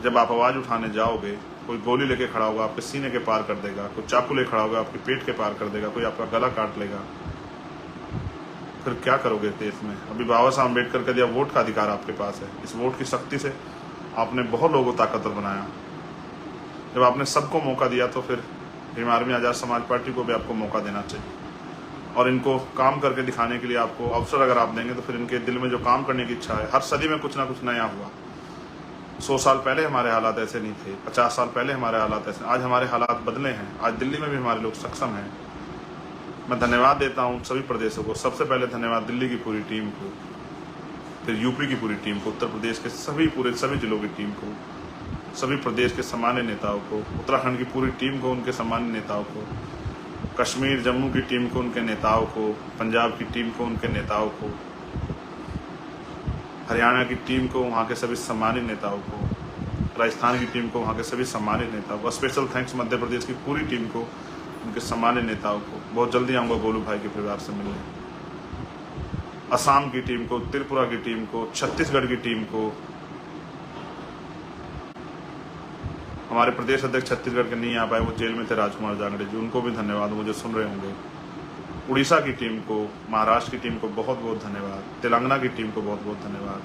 जब आप आवाज उठाने जाओगे, कोई गोली लेके खड़ा होगा, आपके सीने के पार कर देगा, कोई चाकू ले खड़ा होगा, आपके पेट के पार कर देगा, कोई आपका गला काट लेगा, फिर क्या करोगे देश में। अभी बाबा साहब अम्बेडकर का दिया वोट का अधिकार आपके पास है। इस वोट की शक्ति से आपने बहुत लोगों को ताकतवर बनाया। जब आपने सबको मौका दिया तो फिर भीम आर्मी आज़ाद समाज पार्टी को भी आपको मौका देना चाहिए। और इनको काम करके दिखाने के लिए आपको अवसर अगर आप देंगे तो फिर इनके दिल में जो काम करने की इच्छा है, हर सदी में कुछ ना कुछ नया हुआ। 100 साल पहले हमारे हालात ऐसे नहीं थे, 50 साल पहले हमारे हालात ऐसे, आज हमारे हालात बदले हैं। आज दिल्ली में भी हमारे लोग सक्षम हैं। मैं धन्यवाद देता हूँ सभी प्रदेशों को। सबसे पहले धन्यवाद दिल्ली की पूरी टीम को, फिर यूपी की पूरी टीम को, उत्तर प्रदेश के सभी जिलों की टीम को, सभी प्रदेश के सामान्य नेताओं को, उत्तराखंड की पूरी टीम को, उनके सामान्य नेताओं को, कश्मीर जम्मू की टीम को, उनके नेताओं को, पंजाब की टीम को, उनके नेताओं को, हरियाणा की टीम को, वहाँ के सभी सम्मानित नेताओं को, राजस्थान की टीम को, वहाँ के सभी सम्मानित नेताओं को, स्पेशल थैंक्स मध्य प्रदेश की पूरी टीम को, उनके सम्मानित नेताओं को। बहुत जल्दी आऊँगा गोलू भाई के परिवार से मिलने। असम की टीम को, त्रिपुरा की टीम को, छत्तीसगढ़ की टीम को, हमारे प्रदेश अध्यक्ष छत्तीसगढ़ के नहीं आ पाए, वो जेल में थे, राजकुमार जांगड़े जी, उनको भी धन्यवाद, मुझे सुन रहे होंगे। उड़ीसा की टीम को, महाराष्ट्र की टीम को बहुत बहुत धन्यवाद, तेलंगाना की टीम को बहुत बहुत धन्यवाद,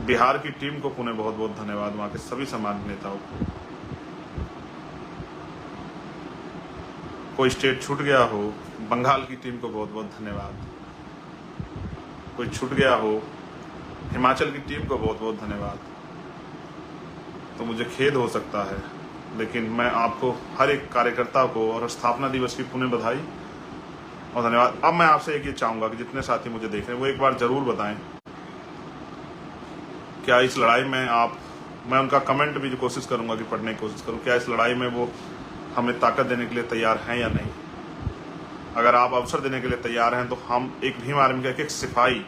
बिहार की टीम को पुणे बहुत बहुत धन्यवाद, वहाँ के सभी सम्मानित नेताओं को। कोई स्टेट छूट गया हो, बंगाल की टीम को बहुत बहुत धन्यवाद। कोई छूट गया हो, हिमाचल की टीम को बहुत बहुत धन्यवाद। तो मुझे खेद हो सकता है, लेकिन मैं आपको हर एक कार्यकर्ता को और स्थापना दिवस की पुण्य बधाई और धन्यवाद। अब मैं आपसे एक ये चाहूँगा कि जितने साथी मुझे देख रहे हैं वो एक बार ज़रूर बताएं, क्या इस लड़ाई में मैं उनका कमेंट भी जो कोशिश करूँगा कि पढ़ने की कोशिश करूँ, क्या इस लड़ाई में वो हमें ताकत देने के लिए तैयार हैं या नहीं। अगर आप अवसर देने के लिए तैयार हैं तो हम एक भीम आर्मी का एक एक सिपाही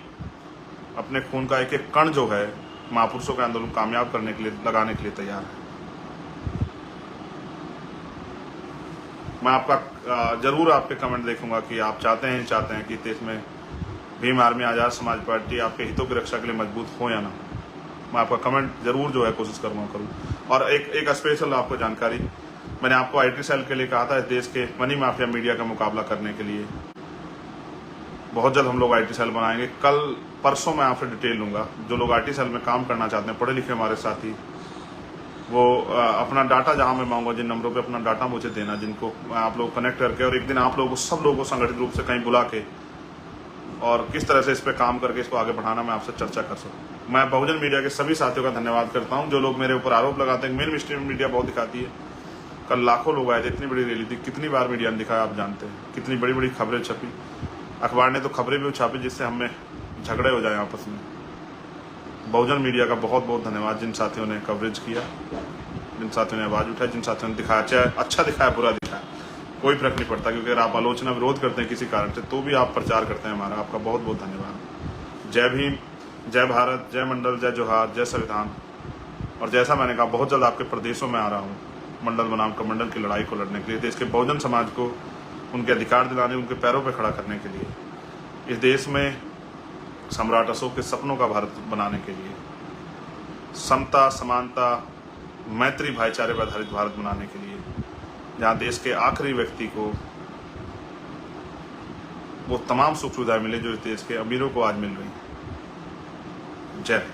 अपने खून का एक एक कण जो है महापुरुषों के आंदोलन कामयाब करने के लिए लगाने के लिए तैयार है। मैं आपका जरूर आपके कमेंट देखूंगा कि आप चाहते हैं कि देश में भीम आर्मी आज़ाद समाज पार्टी आपके हितों की रक्षा के लिए मजबूत हो या ना। मैं आपका कमेंट जरूर जो है कोशिश करूँ। और एक स्पेशल आपको जानकारी, मैंने आपको IT सेल के लिए कहा था, इस देश के मनी माफिया मीडिया का मुकाबला करने के लिए बहुत जल्द हम लोग IT सेल बनाएंगे। कल परसों मैं आपसे डिटेल लूँगा। जो लोग IT सेल में काम करना चाहते हैं, पढ़े लिखे हमारे साथी, वो अपना डाटा जहाँ मैं मांगूंगा, जिन नंबरों पे अपना डाटा मुझे देना, जिनको आप लोग कनेक्ट करके, और एक दिन आप लोगों को सब लोगों को संगठित रूप से कहीं बुला के और किस तरह से इस पर काम करके इसको आगे बढ़ाना, मैं आपसे चर्चा कर सकूँ। मैं बहुजन मीडिया के सभी साथियों का धन्यवाद करता हूँ। जो लोग मेरे ऊपर आरोप लगाते हैं मेन स्ट्रीम मीडिया बहुत दिखाती है, कल लाखों लोग आए थे, इतनी बड़ी रैली थी, कितनी बार मीडिया ने दिखाया आप जानते हैं, कितनी बड़ी बड़ी खबरें छपी, अखबार ने तो खबरें भी छापी जिससे हमें झगड़े हो जाए आपस में। बहुजन मीडिया का बहुत बहुत धन्यवाद, जिन साथियों ने कवरेज किया, जिन साथियों ने आवाज़ उठाई, जिन साथियों ने दिखाया, चाहे अच्छा दिखाया बुरा दिखाया, कोई फर्क नहीं पड़ता, क्योंकि अगर आप आलोचना विरोध करते हैं किसी कारण से तो भी आप प्रचार करते हैं हमारा। आपका बहुत बहुत धन्यवाद। जय भीम, जय भारत, जय मंडल, जय जोहार, जय संविधान। और जैसा मैंने कहा, बहुत जल्द आपके प्रदेशों में आ रहा हूँ मंडल बनाम कमंडल की लड़ाई को लड़ने के लिए, देश के बहुजन समाज को उनके अधिकार दिलाने, उनके पैरों पर खड़ा करने के लिए, इस देश में सम्राट अशोक के सपनों का भारत बनाने के लिए, समता, समानता, मैत्री, भाईचारे पर आधारित भारत बनाने के लिए, जहाँ देश के आखिरी व्यक्ति को वो तमाम सुख सुविधाएं मिले जो इस देश के अमीरों को आज मिल रही हैं। जय।